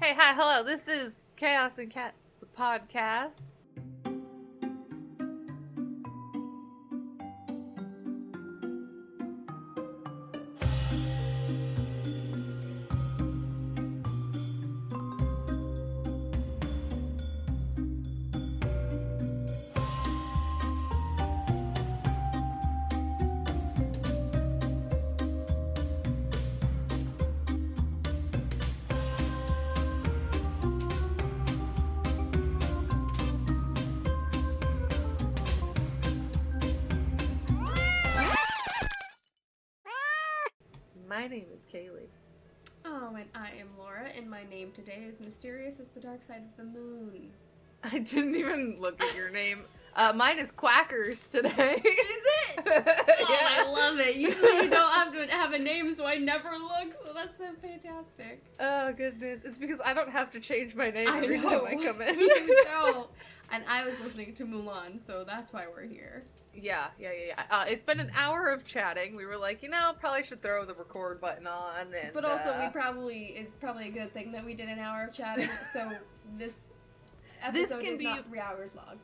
Hey, hi, hello, this is Chaos and Cats, the podcast. My name is Kaylie. Oh, and I am Laura, and my name today is mysterious as the dark side of the moon. I didn't even look at your name. Mine is Quackers today. Is it? Oh, Yeah. I love it. Usually you don't have to have a name, so I never look, so that's so fantastic. Oh, goodness. It's because I don't have to change my name every I know. time I come in. You don't. And I was listening to Mulan, so that's why we're here. Yeah. It's been an hour of chatting. We were like, probably should throw the record button on. And, But also, it's probably a good thing that we did an hour of chatting, so this episode is not 3 hours long.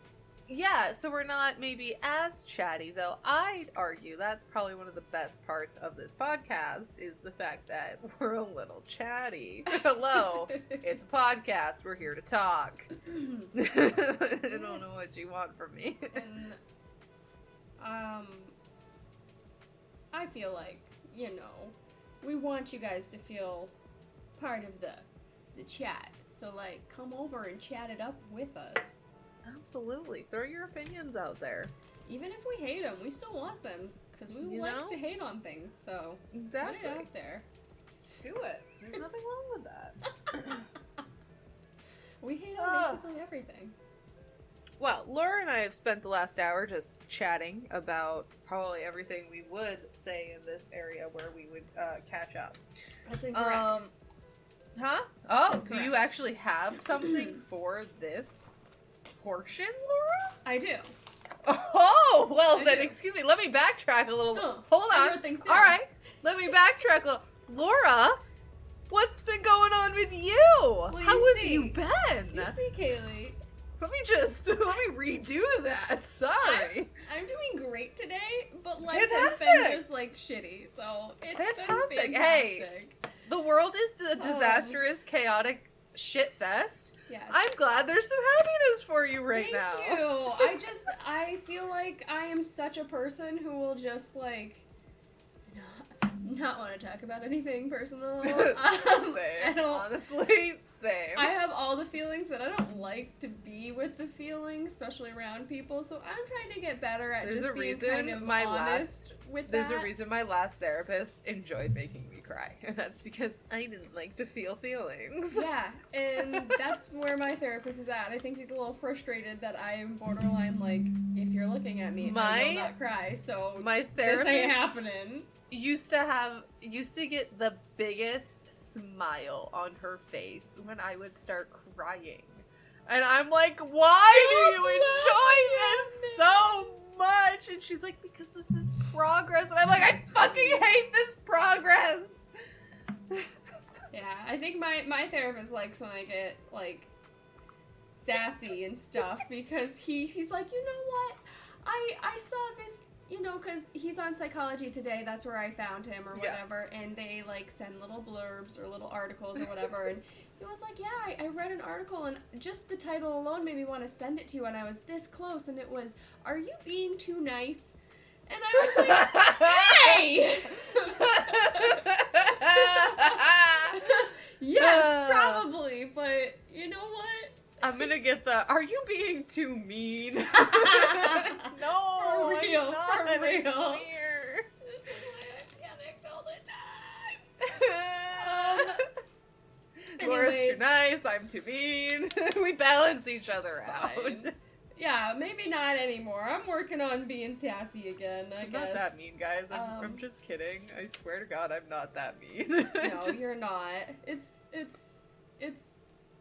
Yeah, so we're not maybe as chatty, though I'd argue that's probably one of the best parts of this podcast is the fact that we're a little chatty. Hello, it's a podcast. We're here to talk. I don't know what you want from me. And, I feel like, we want you guys to feel part of the chat. So, come over and chat it up with us. Absolutely. Throw your opinions out there. Even if we hate them, we still want them. Because we like to hate on things, so exactly. Put it out there. Do it. There's nothing wrong with that. We hate on basically everything. Well, Laura and I have spent the last hour just chatting about probably everything we would say in this area where we would catch up. That's incorrect. Huh? Oh, Incorrect. Do you actually have something for this portion, Laura? I do. Oh, well I then, do. excuse me, let me backtrack a little. Oh, Hold I on. wrote things down. Alright, let me backtrack a little. Laura, what's been going on with you? Well, How you have see. you been? You see, Kaylee, Let me redo that. Sorry. I'm doing great today, but life Fantastic. has been just shitty, so it's Fantastic. been Hey. fantastic. The world is a disastrous, chaotic shit fest. Yes. I'm glad there's some happiness for you right now. Thank you. I feel like I am such a person who will just not want to talk about anything personal. Same, honestly, same. I have all the feelings that I don't like to be with the feelings, especially around people. So I'm trying to get better at There's just a being reason kind of my honest with that. There's a reason my last therapist enjoyed making me cry, and that's because I didn't like to feel feelings. Yeah, and that's where my therapist is at. I think he's a little frustrated that I am borderline if you're looking at me, I will not cry. So my therapist this ain't happening. used to get the biggest smile on her face when I would start crying. And I'm like, why do you enjoy this so much? And she's like, because this is progress. And I'm like, I fucking hate this progress. Yeah, I think my therapist likes when I get sassy and stuff because he's like, you know what? I saw this, because he's on Psychology Today, that's where I found him or whatever, and they send little blurbs or little articles or whatever, and he was like, yeah, I read an article and just the title alone made me want to send it to you, and I was this close, and it was, are you being too nice? And I was like, hey! Yes, probably, but you know what? I'm gonna get are you being too mean? No, For real, I'm not. for real. It's weird. This is why I panicked all the time. Laura's too Anyways, nice, I'm too mean. We balance each other it's out. fine. Yeah, maybe not anymore. I'm working on being sassy again, I I'm guess. not that mean, guys. I'm just kidding. I swear to God, I'm not that mean. No, you're not. It's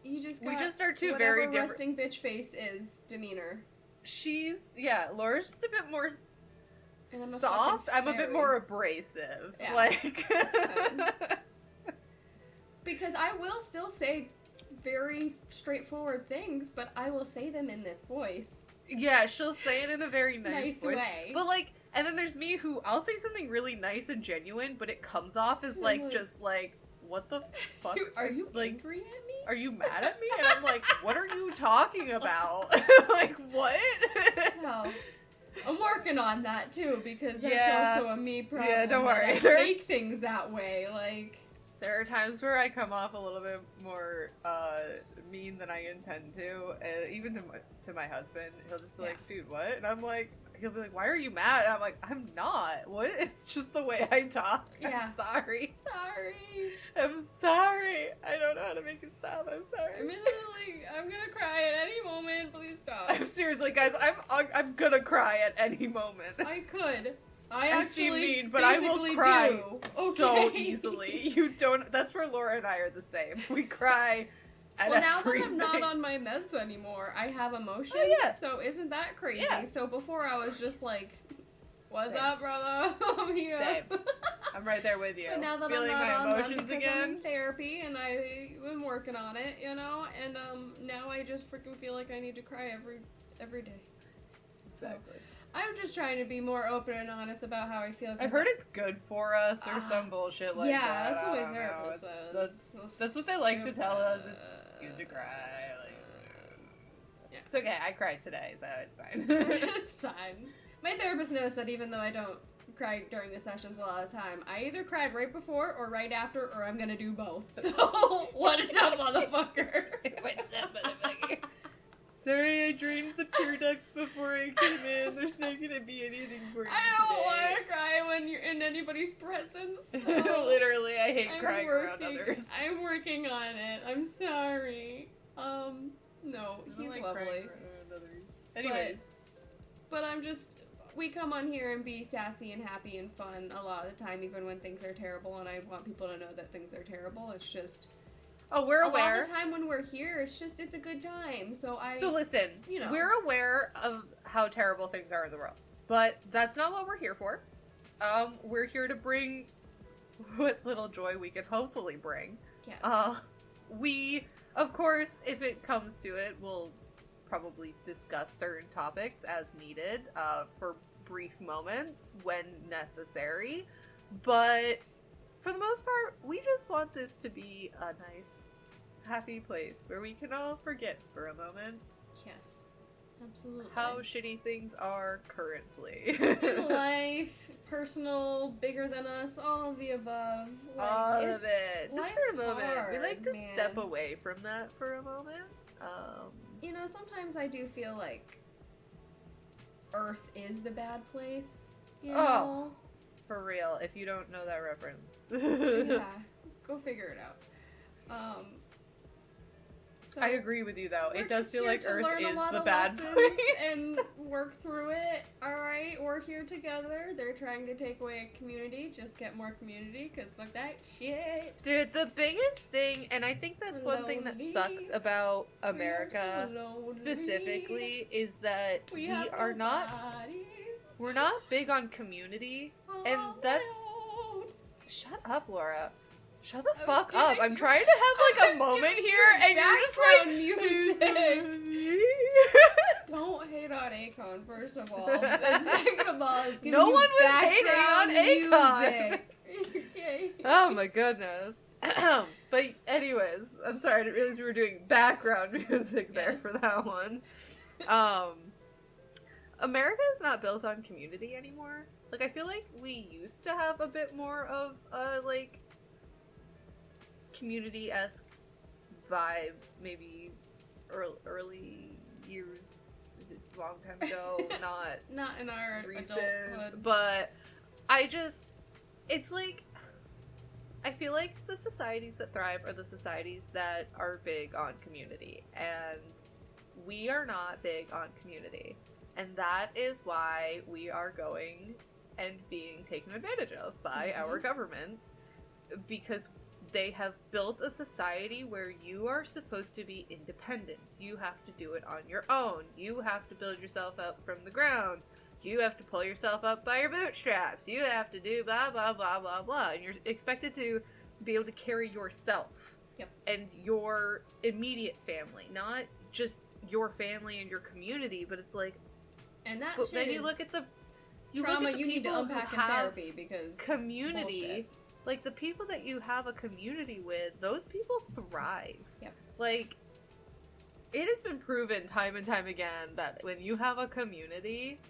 you just got we just are two whatever very different. resting bitch face is demeanor. Laura's just a bit more And I'm a soft. fucking I'm a bit fairy. more abrasive. Yeah. Like Because I will still say very straightforward things, but I will say them in this voice. Yeah, she'll say it in a very nice voice. way. But, like, and then there's me who, I'll say something really nice and genuine, but it comes off as, like, just, like, what the fuck? Are you like, angry at me? Are you mad at me? And I'm like, what are you talking about? Like, what? So, I'm working on that, too, because that's Yeah. also a me problem. Yeah, don't worry. I take things that way, like... There are times where I come off a little bit more mean than I intend to, even to my husband. He'll just be like, dude, what? And I'm like, he'll be like, why are you mad? And I'm like, I'm not. What? It's just the way I talk. Yeah. I'm sorry. Sorry. I'm sorry. I don't know how to make it stop. I'm sorry. I'm literally, I'm gonna cry at any moment. Please stop. I'm seriously, guys, I'm gonna cry at any moment. I could. I I'm actually mean, but I will physically cry do. so Okay. easily. You don't. That's where Laura and I are the same. We cry at Well, now that everything. I'm not on my meds anymore, I have emotions. Oh, yeah. So isn't that crazy? Yeah. So before I was just like, "What's Same. up, brother? I'm here." Same. I'm right there with you. But now that Feeling I'm not my on them emotions because I'm again. in therapy and I've been working on it, you know, and now I just freaking feel like I need to cry every day. Exactly. I'm just trying to be more open and honest about how I feel. I've heard it's good for us or some bullshit like yeah, that. that's what I my don't therapist know. says. That's what they like to tell us. It's good to cry. Like, Yeah. it's okay. I cried today, so it's fine. It's fine. My therapist knows that even though I don't cry during the sessions a lot of the time, I either cried right before or right after, or I'm gonna do both. So, what a tough motherfucker. Sorry, I drained the tear ducts before I came in. There's not gonna be anything for you I don't want today. to cry when you're in anybody's presence. So Literally, I hate I'm crying around working- others. I'm working on it. I'm sorry. No, I don't he's like lovely. crying around others. Anyways. But I'm just, we come on here and be sassy and happy and fun a lot of the time, even when things are terrible, and I want people to know that things are terrible. It's just, Oh, we're a lot aware. of the time when we're here, it's a good time. So listen, you know. we're aware of how terrible things are in the world, but that's not what we're here for. We're here to bring what little joy we can hopefully bring. Yes. We, of course, if it comes to it, will probably discuss certain topics as needed, for brief moments when necessary, but for the most part, we just want this to be a nice, happy place where we can all forget for a moment Yes. Absolutely. how shitty things are currently. In life, personal, bigger than us, all of the above. Like, All of it. Just for a life's moment. We like to hard, step man. away from that for a moment. You know, sometimes I do feel like Earth is the bad place. You know? For real, if you don't know that reference. Yeah, go figure it out. So I agree with you though. we're It does just feel here like to Earth learn a is lot the of bad lessons place. and work through it. All right, we're here together. They're trying to take away a community. Just get more community, cause fuck that shit. Dude, the biggest thing, and I think that's one thing that Lonely. sucks about We are America so lonely. specifically is that we have are not nobody we're not big on community. And on that's my own. Shut up, Laura. Shut the I was fuck up. giving I'm you- trying to have like I a was moment giving here you and you're just like background music. Don't hate on Akon, first of all. And second of all, it's giving No you one was hating on background Akon. music. Okay. Oh my goodness. But anyways, I'm sorry, I didn't realize we were doing background music there Yes. for that one. America is not built on community anymore. Like, I feel like we used to have a bit more of a, like, community-esque vibe, maybe early years, a long time ago, Not in our recent, adulthood. but it's like, I feel like the societies that thrive are the societies that are big on community, and we are not big on community, and that is why we are going and being taken advantage of by our government, because they have built a society where you are supposed to be independent. You have to do it on your own. You have to build yourself up from the ground. You have to pull yourself up by your bootstraps. You have to do blah, blah, blah, blah, blah. And you're expected to be able to carry yourself. Yep. And your immediate family, not just your family and your community, but it's like, and that but shit then is you look at the trauma you need to people unpack who in have therapy because community, like the people that you have a community with, those people thrive. Yep. Like, it has been proven time and time again that when you have a community,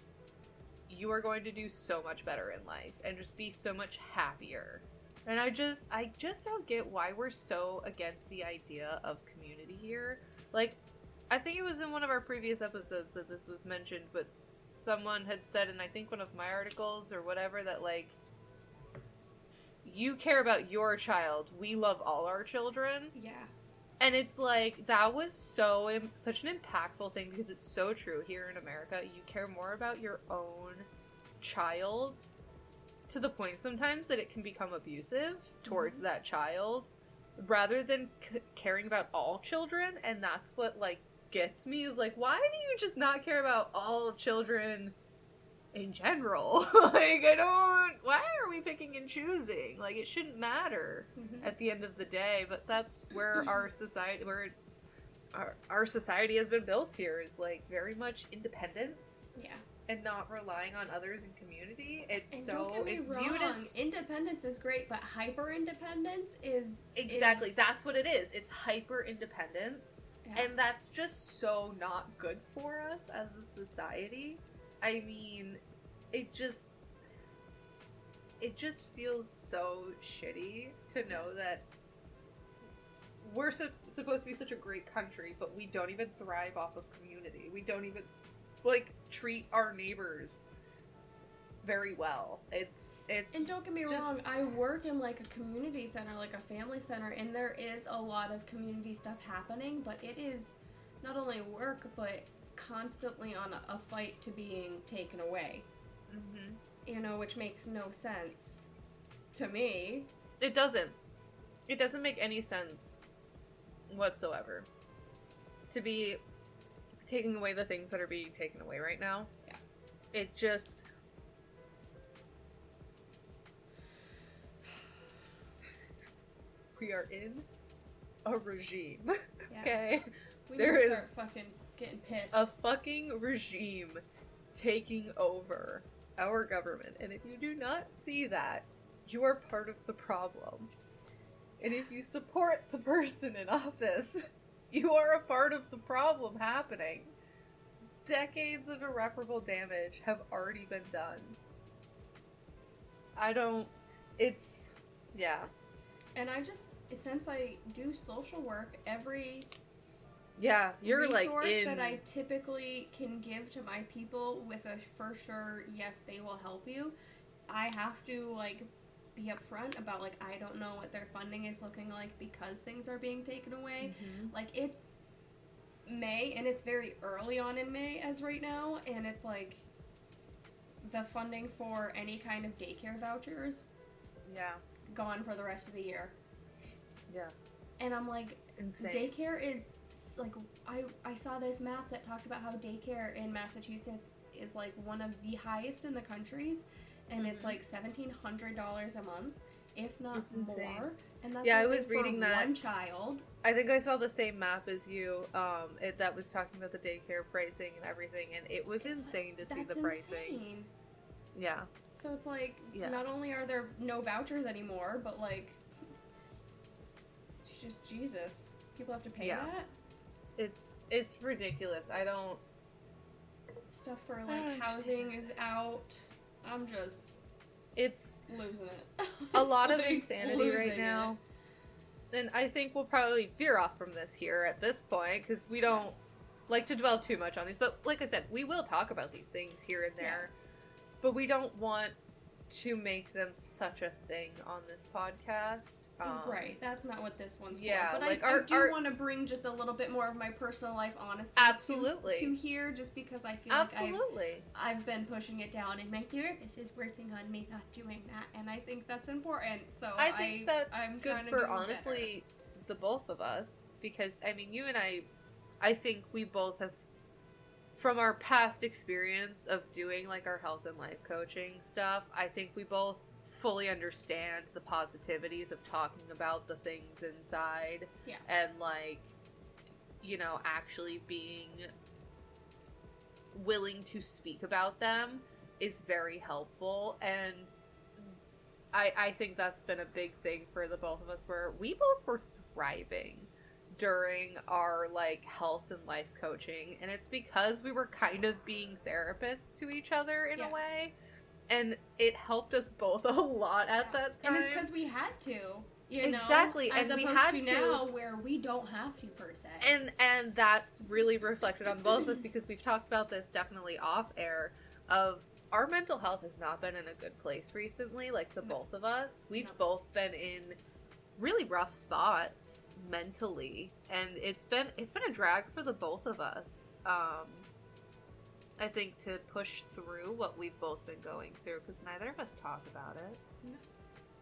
you are going to do so much better in life and just be so much happier. And I just don't get why we're so against the idea of community here. Like, I think it was in one of our previous episodes that this was mentioned, but someone had said in I think one of my articles or whatever that, like, you care about your child. We love all our children. Yeah. And it's like, that was such an impactful thing because it's so true here in America. You care more about your own child to the point sometimes that it can become abusive towards that child rather than caring about all children. And that's what, like, gets me is like, why do you just not care about all children in general? Like, why are we picking and choosing? Like, it shouldn't matter at the end of the day, but that's where our society has been built here, is like very much independence. Yeah. And not relying on others in community. It's wrong. Viewed as independence is great, but hyper independence is exactly that's what it is. It's hyper independence, yeah. and that's just so not good for us as a society. I mean, it just feels so shitty to know that we're supposed to be such a great country, but we don't even thrive off of community. We don't even, like, treat our neighbors very well. It's and don't get me wrong, I work in, like, a community center, like a family center, and there is a lot of community stuff happening, but it is not only work, but constantly on a fight to being taken away. You know, which makes no sense to me. It doesn't make any sense whatsoever to be taking away the things that are being taken away right now. Yeah. It just... We are in a regime. Yeah. Okay? There is fucking getting pissed. A fucking regime taking over our government. And if you do not see that, you are part of the problem. And if you support the person in office, you are a part of the problem happening. Decades of irreparable damage have already been done. Yeah. And I just, since I do social work, every you're resource like in... that I typically can give to my people with a for sure, yes, they will help you, I have to, like, be upfront about, like, I don't know what their funding is looking like because things are being taken away. Like, it's May, and it's very early on in May as right now, and it's like the funding for any kind of daycare vouchers gone for the rest of the year. And I'm like, insane. Daycare is like, I saw this map that talked about how daycare in Massachusetts is like one of the highest in the countries, and it's like $1,700 a month, if not more. And that's I was reading that one child. I think I saw the same map as you. That was talking about the daycare pricing and everything, and it was insane to see the pricing. Insane. Yeah. So it's like, not only are there no vouchers anymore, but like, it's just Jesus. People have to pay that. It's ridiculous. I don't. Stuff for like housing is out. I'm just. It's losing it. A lot of insanity right now. And I think we'll probably veer off from this here at this point, because we don't like to dwell too much on these. But like I said, we will talk about these things here and there. But we don't want to make them such a thing on this podcast. Right. That's not what this one's for. But like I do want to bring just a little bit more of my personal life honesty to here, just because I feel like I've been pushing it down, and my therapist is working on me not doing that, and I think that's important. So I think I'm good for, honestly, the both of us, because, I mean, you and I think we both have, from our past experience of doing, like, our health and life coaching stuff, I think we both fully understand the positivities of talking about the things inside. Yeah. And, like, you know, actually being willing to speak about them is very helpful. And I think that's been a big thing for the both of us, where we both were thriving during our, like, health and life coaching, and it's because we were kind of being therapists to each other in a way, and it helped us both a lot at that time. And it's because we had to, you know, exactly, as and we opposed had to now where we don't have to per se. And that's really reflected on both of us, because we've talked about this definitely off air, of our mental health has not been in a good place recently, like the both of us. We've both been in really rough spots mentally, and it's been a drag for the both of us. I think to push through what we've both been going through, because neither of us talk about it. No.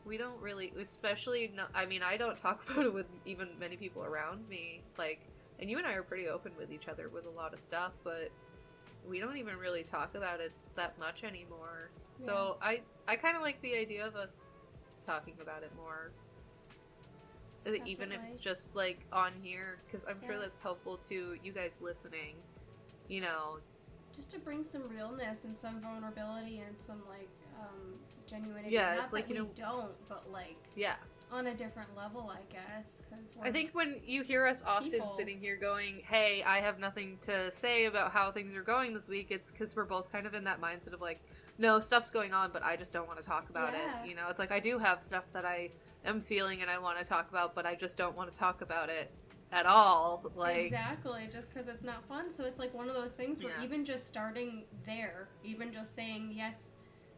We don't really, especially, I mean, I don't talk about it with even many people around me, like, and you and I are pretty open with each other with a lot of stuff, but we don't even really talk about it that much anymore. Yeah. So I kind of like the idea of us talking about it more. Definitely. Even if it's just, like, on here, because I'm sure that's helpful to you guys listening, you know. Just to bring some realness and some vulnerability and some, like, genuinity. Yeah, Not it's like, that you know, we don't, but, like, on a different level, I guess. Cause I think when you hear us often sitting here going, hey, I have nothing to say about how things are going this week, it's because we're both kind of in that mindset of, like, no, stuff's going on, but I just don't want to talk about it. You know, it's like, I do have stuff that I am feeling and I want to talk about, but I just don't want to talk about it at all. Like, exactly, just because it's not fun. So it's like one of those things where even just starting there, even just saying, yes,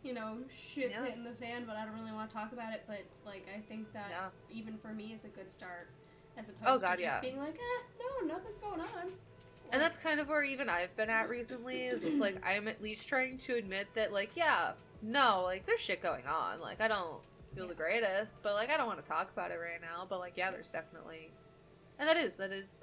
you know, shit's hitting the fan, but I don't really want to talk about it. But, like, I think that even for me is a good start, as opposed to just being like, no, nothing's going on. And that's kind of where even I've been at recently, is it's like, I'm at least trying to admit that, like, like, there's shit going on. Like, I don't feel the greatest, but, like, I don't want to talk about it right now. But, like, there's definitely, and that is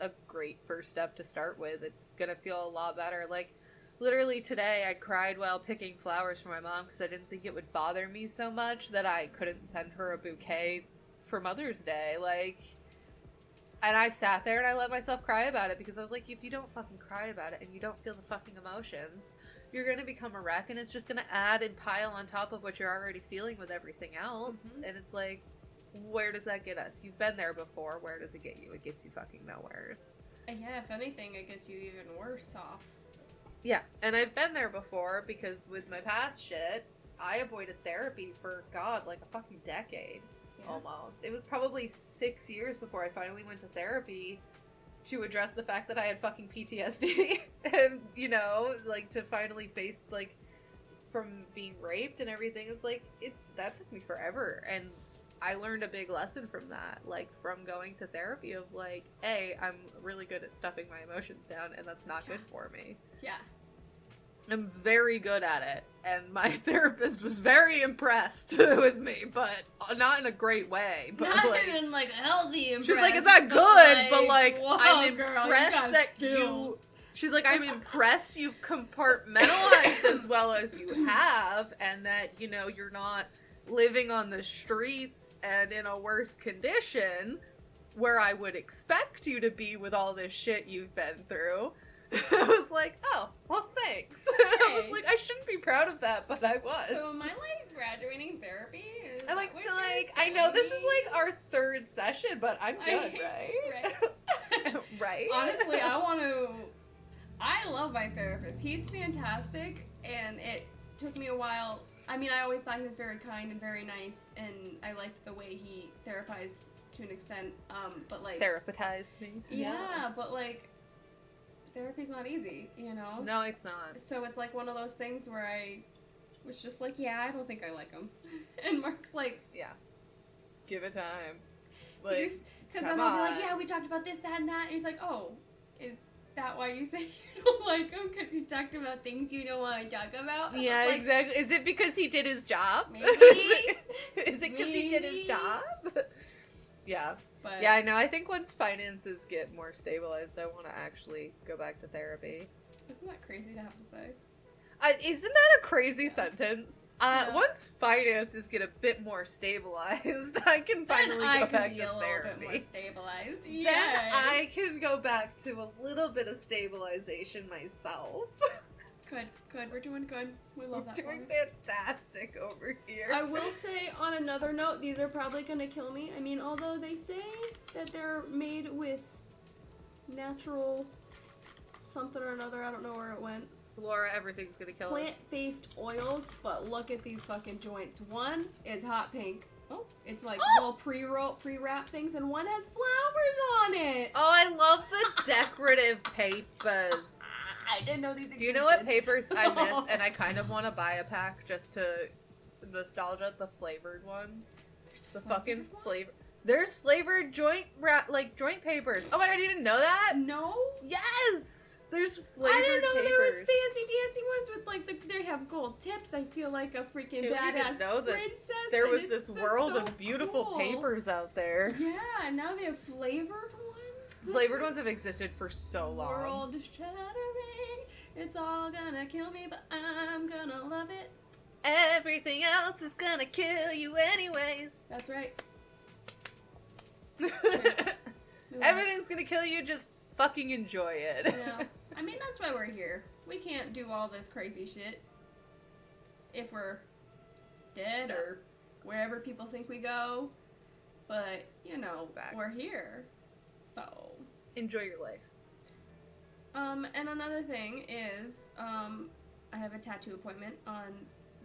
a great first step to start with. It's gonna feel a lot better. Like, literally today, I cried while picking flowers for my mom because I didn't think it would bother me so much that I couldn't send her a bouquet for Mother's Day. Like, and I sat there and I let myself cry about it, because I was like, if you don't fucking cry about it and you don't feel the fucking emotions, you're going to become a wreck, and it's just going to add and pile on top of what you're already feeling with everything else. Mm-hmm. And it's like, where does that get us? You've been there before. Where does it get you? It gets you fucking nowheres. Yeah, if anything, it gets you even worse off. Yeah, and I've been there before, because with my past shit, I avoided therapy for, like a fucking decade. Almost. It was probably 6 years before I finally went to therapy to address the fact that I had fucking PTSD and, you know, like, to finally face, like, from being raped and everything. It's like, that took me forever, and I learned a big lesson from that, like, from going to therapy, of, like, I'm really good at stuffing my emotions down, and that's not good for me. Yeah. I'm very good at it, and my therapist was very impressed with me, but not in a great way. But not even, like, healthy impressed. She's like, it's not good, but, like, whoa, I'm impressed girl, that you... She's like, I'm impressed you've compartmentalized as well as you have, and that, you know, you're not living on the streets and in a worse condition where I would expect you to be with all this shit you've been through. I was like, oh, well, thanks. I was like, I shouldn't be proud of that, but I was. So am I, like, graduating therapy? I like, so, like, I know this is, like, our third session, but I'm good, right? Right? Honestly, I love my therapist. He's fantastic, and it took me a while. I mean, I always thought he was very kind and very nice, and I liked the way he therapized to an extent, but, like... Therapized me. Yeah, but, like... Therapy's not easy, you know? No, it's not. So it's like one of those things where I was just like, I don't think I like him. And Mark's like... Yeah. Give it time. Like, because then I'll be like, we talked about this, that, and that. And he's like, oh, is that why you say you don't like him? Because he talked about things you don't want to talk about? Yeah, like, exactly. Is it because he did his job? Maybe. Is it because he did his job? Yeah. But, yeah, I know. I think once finances get more stabilized, I want to actually go back to therapy. Isn't that crazy to have to say? Isn't that a crazy sentence? Yeah. Once finances get a bit more stabilized, I can finally go back to therapy. Bit more stabilized. Then Yeah. I can go back to a little bit of stabilization myself. Good. We're doing good. We love that. We're doing for us. fantastic over here. I will say, on another note, these are probably gonna kill me. I mean, although they say that they're made with natural something or another, I don't know where it went. Laura, everything's gonna kill us. Plant-based oils, but look at these fucking joints. One is hot pink. Oh, it's like little pre-wrap things, and one has flowers on it. Oh, I love the decorative papers. I didn't know these existed. You know what papers I miss, and I kind of want to buy a pack just to nostalgia? The flavored ones. The fucking flavor. There's flavored joint papers. Oh my god, you didn't know that? No. Yes! There's flavored I didn't know papers. there was fancy dancy ones with like they have gold tips. I feel like a freaking You didn't badass know that princess. There and was it's this just world so of beautiful cool. papers out there. Yeah, now they have flavored ones. Flavored ones have existed for so long. World shattering. It's all gonna kill me, but I'm gonna love it. Everything else is gonna kill you anyways. That's right. Everything's gonna kill you, just fucking enjoy it. Yeah. I mean, that's why we're here. We can't do all this crazy shit if we're dead or wherever people think we go. But, you know, Facts. we're here. So. Enjoy your life. And another thing is, I have a tattoo appointment on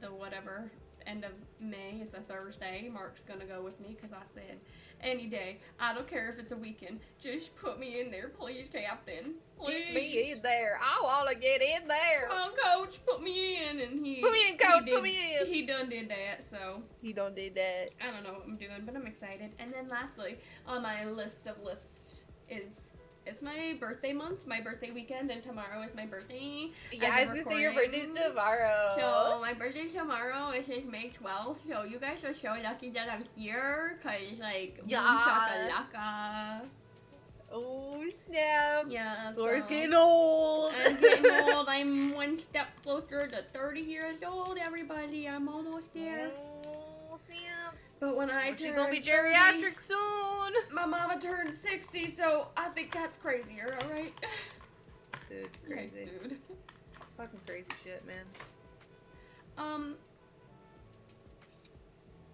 the whatever end of May. It's a Thursday. Mark's gonna go with me because I said any day. I don't care if it's a weekend. Just put me in there, please, Captain. Please. Get me in there. I wanna get in there. Come on, Coach, put me in. And he Put me in, Coach. he Put me in. He done did that, so He don't did that. I don't know what I'm doing, but I'm excited. And then lastly, on my list of lists is it's my birthday month, my birthday weekend, and tomorrow is my birthday. Yeah, I was gonna say your birthday's tomorrow. So my birthday's tomorrow. It's May 12th. So you guys are so lucky that I'm here, cause like boom Yeah. shakalaka. Oh snap! Yeah. Laura's so getting old. I'm getting old. I'm one step closer to 30 years old. Everybody, I'm almost there. Oh snap! But when I She's turn gonna be 30, geriatric soon. my mama turned 60, so I think that's crazier. All right. Dude, it's crazy. Thanks, dude. Fucking crazy shit, man.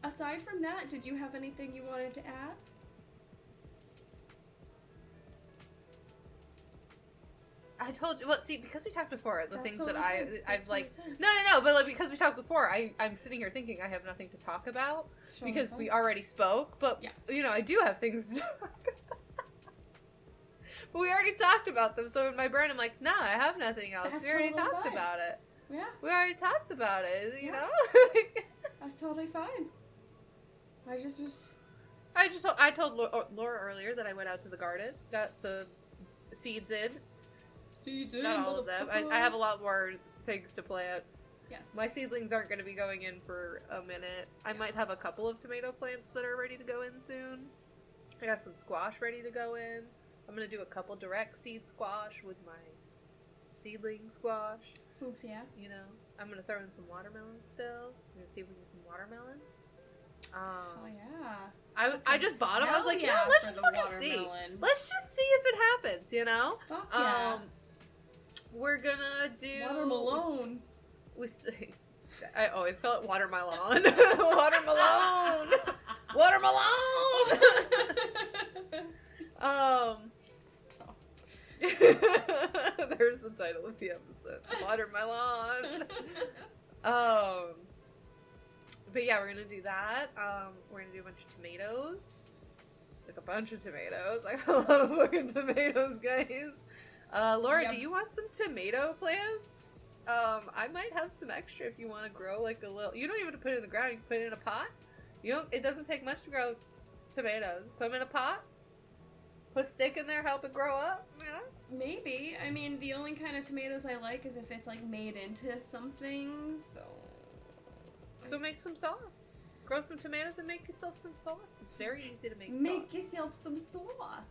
Aside from that, did you have anything you wanted to add? I told you. Well, see, because we talked before, the That's things totally that fine. I've That's like. totally fine. No, but like because we talked before, I'm sitting here thinking I have nothing to talk about Totally because fine. we already spoke. But Yeah. you know, I do have things to talk about. But we already talked about them, so in my brain, I'm like, nah, I have nothing else. That's we already totally talked fine. about it. Yeah, We already talked about it. You Yeah. know. that's totally fine. I just was. I told Laura earlier that I went out to the garden, got some seeds in. Not all of them. I have a lot more things to plant. Yes. My seedlings aren't going to be going in for a minute. I might have a couple of tomato plants that are ready to go in soon. I got some squash ready to go in. I'm going to do a couple direct seed squash with my seedling squash. Fuchsia. You know, I'm going to throw in some watermelon still. I'm going to see if we can get some watermelon. Oh yeah. I just bought them. I was like, you know, Hell let's yeah just for the fucking see. watermelon. Let's just see if it happens, you know? Fuck yeah. We're gonna do Watermelon. We I always call it watermelon. Watermelon. Watermelon. Stop. There's the title of the episode. Watermelon. But yeah, we're gonna do that. We're gonna do a bunch of tomatoes. Like a bunch of tomatoes. I got a lot of fucking tomatoes, guys. Laura, Yep. do you want some tomato plants? I might have some extra if you want to grow like a little. You don't even have to put it in the ground. You can put it in a pot. You don't. It doesn't take much to grow tomatoes. Put them in a pot. Put a stick in there, help it grow up. Yeah. Maybe. I mean, the only kind of tomatoes I like is if it's like made into something. So make some sauce. Grow some tomatoes and make yourself some sauce. It's very easy to make Make sauce. yourself some sauce. That's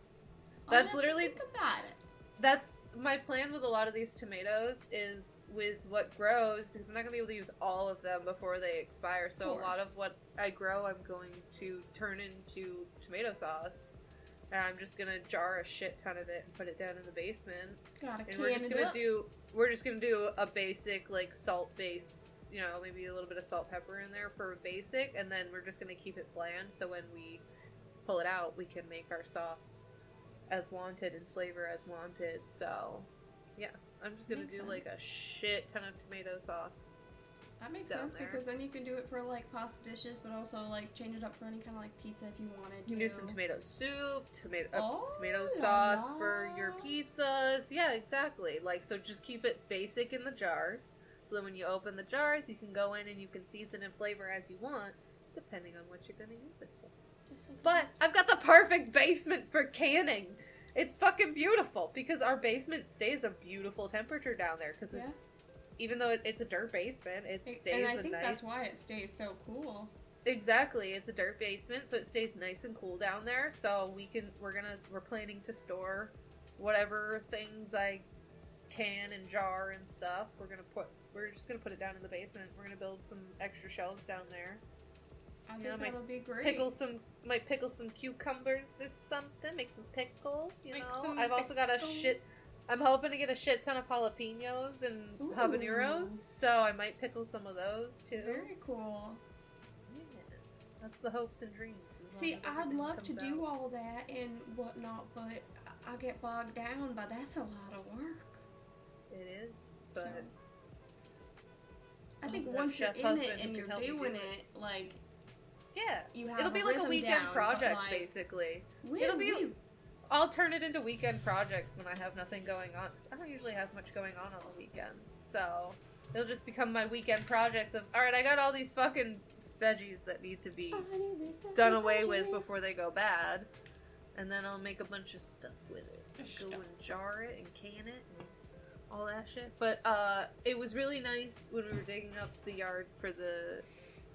I'll have to literally- think about it. That's my plan with a lot of these tomatoes is with what grows, because I'm not going to be able to use all of them before they expire, so a lot of what I grow I'm going to turn into tomato sauce, and I'm just going to jar a shit ton of it and put it down in the basement. And we're just going to do a basic, like, salt base, you know, maybe a little bit of salt, pepper in there for a basic, and then we're just going to keep it bland, so when we pull it out, we can make our sauce as wanted and flavor as wanted. So yeah, I'm just gonna do like a shit ton of tomato sauce. That makes sense because then you can do it for like pasta dishes, but also like change it up for any kind of like pizza if you wanted to. You can do some tomato soup, tomato sauce for your pizzas. Yeah, exactly. Like, so just keep it basic in the jars, so that when you open the jars, you can go in and you can season and flavor as you want, depending on what you're gonna use it for. But I've got the perfect basement for canning. It's fucking beautiful because our basement stays a beautiful temperature down there because it's, even though it's a dirt basement, it stays and I think that's why it stays so cool. Exactly, it's a dirt basement, so it stays nice and cool down there. So we're planning to store whatever things I can and jar and stuff. We're just gonna put it down in the basement. We're gonna build some extra shelves down there. I think that'll be great. Might pickle some cucumbers or something. Make some pickles, you know. I've also got I'm hoping to get a shit ton of jalapenos and habaneros, so I might pickle some of those too. Very cool. Yeah, that's the hopes and dreams. See, I'd love to do all that and whatnot, but I get bogged down. But that's a lot of work. It is, but I think once you're in it and you're doing it, like. Yeah, you have it'll be like a weekend project, basically. I'll turn it into weekend projects when I have nothing going on. 'Cause I don't usually have much going on the weekends, so it'll just become my weekend projects of, all right, I got all these fucking veggies that need to be done away with before they go bad, and then I'll make a bunch of stuff with it. Go and jar it and can it and all that shit. But it was really nice when we were digging up the yard for the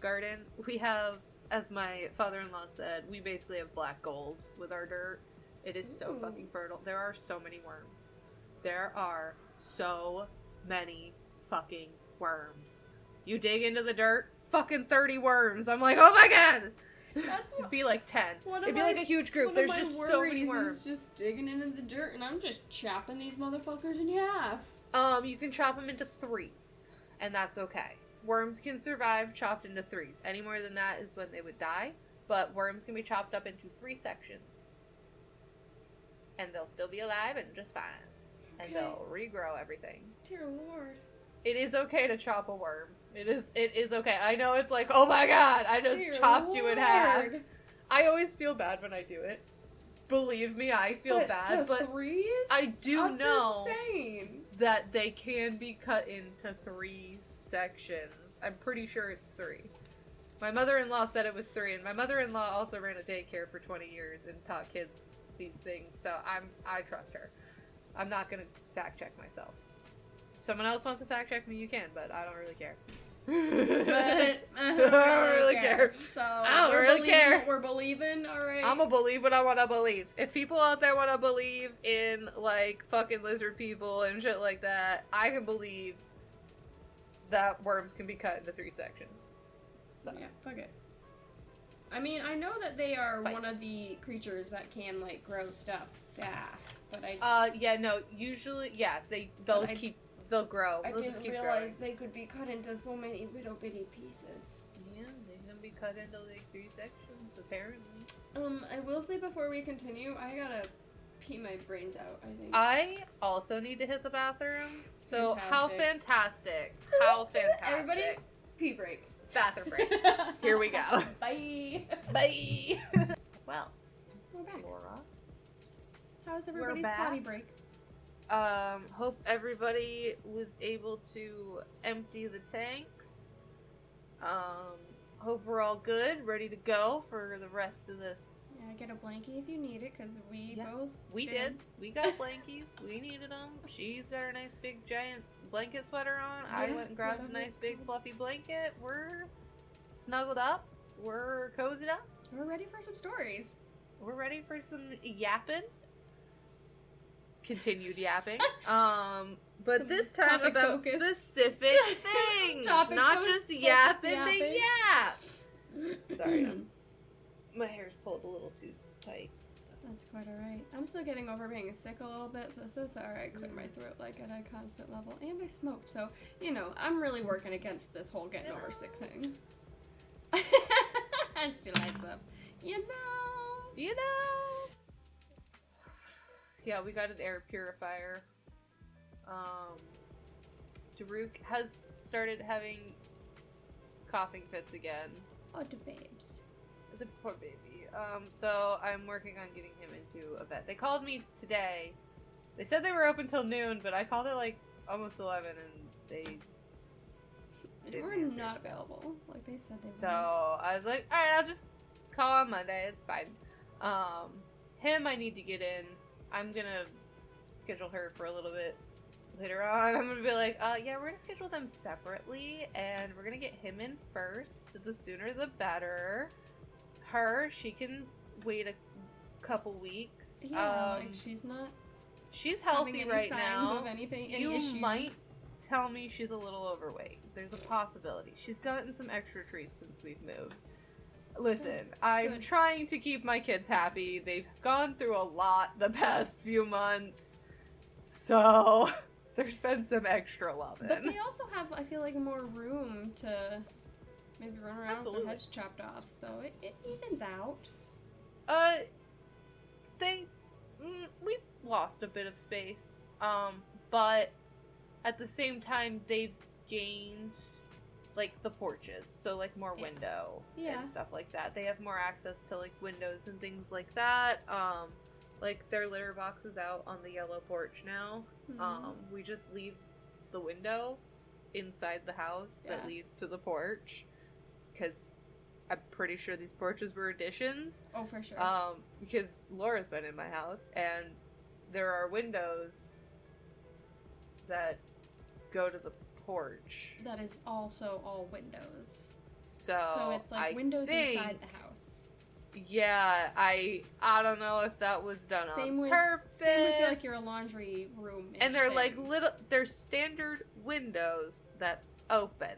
garden. We have, as my father-in-law said, we basically have black gold with our dirt. It is so fucking fertile. There are so many worms. There are so many fucking worms. You dig into the dirt, fucking 30 worms. I'm like, oh my god! It'd be like 10. It'd be like a huge group. There's just so many worms. Just digging into the dirt, and I'm just chopping these motherfuckers in half. You can chop them into 3s, and that's okay. Worms can survive chopped into 3s. Any more than that is when they would die. But worms can be chopped up into 3 sections. And they'll still be alive and just fine. Okay. And they'll regrow everything. Dear Lord. It is okay to chop a worm. It is okay. I know it's like, oh my god, I just chopped you in half. I always feel bad when I do it. Believe me, I feel bad. But 3s? I do know insane. That they can be cut into 3 sections. I'm pretty sure it's 3. My mother-in-law said it was 3, and my mother-in-law also ran a daycare for 20 years and taught kids these things, so I trust her. I'm not gonna fact check myself. If someone else wants to fact check me, you can, but I don't really care. I don't really care. So I don't really care. What we're believing, alright? I'm gonna believe what I wanna believe. If people out there wanna believe in, like, fucking lizard people and shit like that, I can believe that worms can be cut into 3 sections. So. Yeah, fuck it. I mean, I know that they are one of the creatures that can, like, grow stuff. Yeah, but yeah, no, usually, yeah, they'll grow. I didn't realize they could be cut into so many little bitty pieces. Yeah, they can be cut into, like, 3 sections, apparently. I will say before we continue, I gotta pee my brains out, I think. I also need to hit the bathroom, so how fantastic. How fantastic. Everybody, pee break. Bathroom break. Here we go. Bye. Bye. Well, we're back. Laura. How's everybody's potty break? Hope everybody was able to empty the tanks. Hope we're all good, ready to go for the rest of this. Yeah, get a blankie if you need it, because we did. We got blankies. We needed them. She's got her nice big giant blanket sweater on. Yeah, I went and grabbed a nice big fluffy blanket. We're snuggled up. We're cozied up. We're ready for some stories. We're ready for some yapping. continued yapping. But Some this time topic about focus. specific things, Topic not focus, just focus yapping yapping. to yap. Sorry, my hair's pulled a little too tight. So. That's quite alright. I'm still getting over being sick a little bit, so sorry I cleared my throat like at a constant level. And I smoked, so, you know, I'm really working against this whole getting over sick thing. She lights up. You know. Yeah, we got an air purifier. Daruk has started having coughing fits again. Oh, the babes. The poor baby. So I'm working on getting him into a vet. They called me today. They said they were open till noon, but I called it like almost 11 and they We're didn't answer, not so. available, like they said they So were. I was like, alright, I'll just call on Monday. It's fine. Him I need to get in. I'm gonna schedule her for a little bit later on. I'm gonna be like, yeah, we're gonna schedule them separately and we're gonna get him in first. The sooner the better. Her, she can wait a couple weeks. Yeah, like she's having healthy any right signs now. of anything, any You issues. might tell me she's a little overweight. There's a possibility. She's gotten some extra treats since we've moved. Listen, I'm Good. trying to keep my kids happy. They've gone through a lot the past few months. So, there's been some extra loving. But they also have, I feel like, more room to maybe run around with Absolutely. their heads chopped off, so it evens out. We've lost a bit of space. But at the same time, they've gained, like, the porches. So, like, more windows and stuff like that. They have more access to, like, windows and things like that. Like, their litter box is out on the yellow porch now. Mm-hmm. We just leave the window inside the house that leads to the porch. Because I'm pretty sure these porches were additions. Oh, for sure. Because Laura's been in my house, and there are windows that go to the porch. That is also all windows. So it's like I windows think, inside the house. Yeah, I don't know if that was done on purpose. Same with like your laundry room. And they're like they're standard windows that open.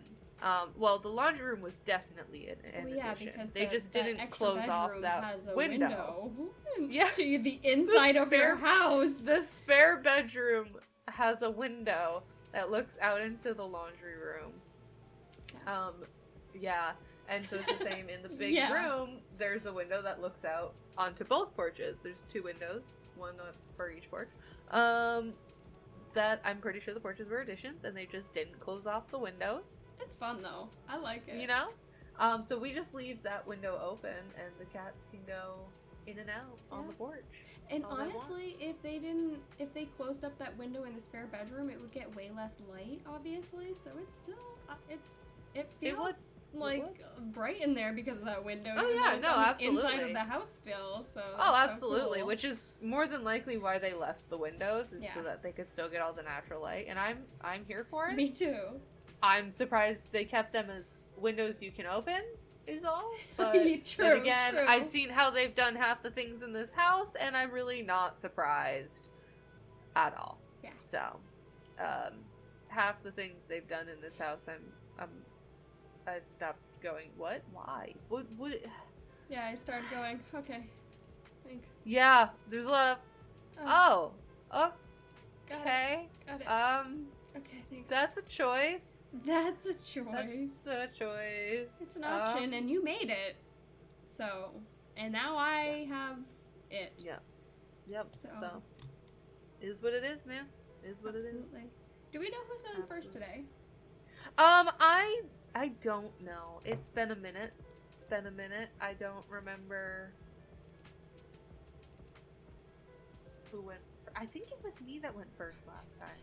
Well, the laundry room was definitely an addition. Because they just didn't close off that has a window. Yeah, to the inside of your house. The spare bedroom has a window that looks out into the laundry room. Yeah. And so it's the same in the big room. There's a window that looks out onto both porches. There's 2 windows, one for each porch. That I'm pretty sure the porches were additions, and they just didn't close off the windows. It's fun though. I like it. You know? So we just leave that window open, and the cats can go in and out on the porch. And honestly, if they closed up that window in the spare bedroom, it would get way less light, obviously. So it's still, it feels like bright in there because of that window. Oh yeah, no, absolutely. Inside of the house still, so. Oh, it's absolutely. so cool. Which is more than likely why they left the windows, is so that they could still get all the natural light. And I'm here for it. Me too. I'm surprised they kept them as windows you can open, is all. But True, then again, true. I've seen how they've done half the things in this house, and I'm really not surprised at all. Yeah. So, half the things they've done in this house, I've stopped going, what? Why? What? Yeah, I started going, okay, thanks. Yeah, there's a lot of, okay. Got it. Okay, thanks. That's a choice. That's a choice. That's a choice. It's an option, and you made it. So, and now I have it. Yeah. Yep. So, is what it is, man. Is what it is. Do we know who's going first today? I don't know. It's been a minute. I don't remember who went. I think it was me that went first last time.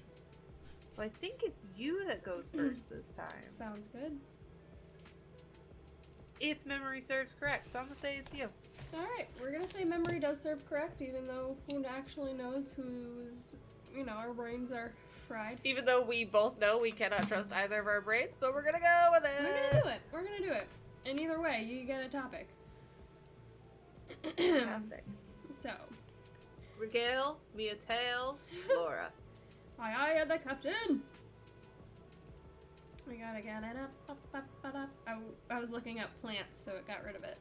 So I think it's you that goes first this time. Sounds good. If memory serves correct. So I'm gonna say it's you. Alright, we're gonna say memory does serve correct, even though who actually knows who's, our brains are fried. Even though we both know we cannot trust either of our brains, but we're gonna go with it. We're gonna do it. And either way, you get a topic. Fantastic. So, regale me a tale, Laura. I am the captain. We gotta get it up. I was looking up plants, so it got rid of it.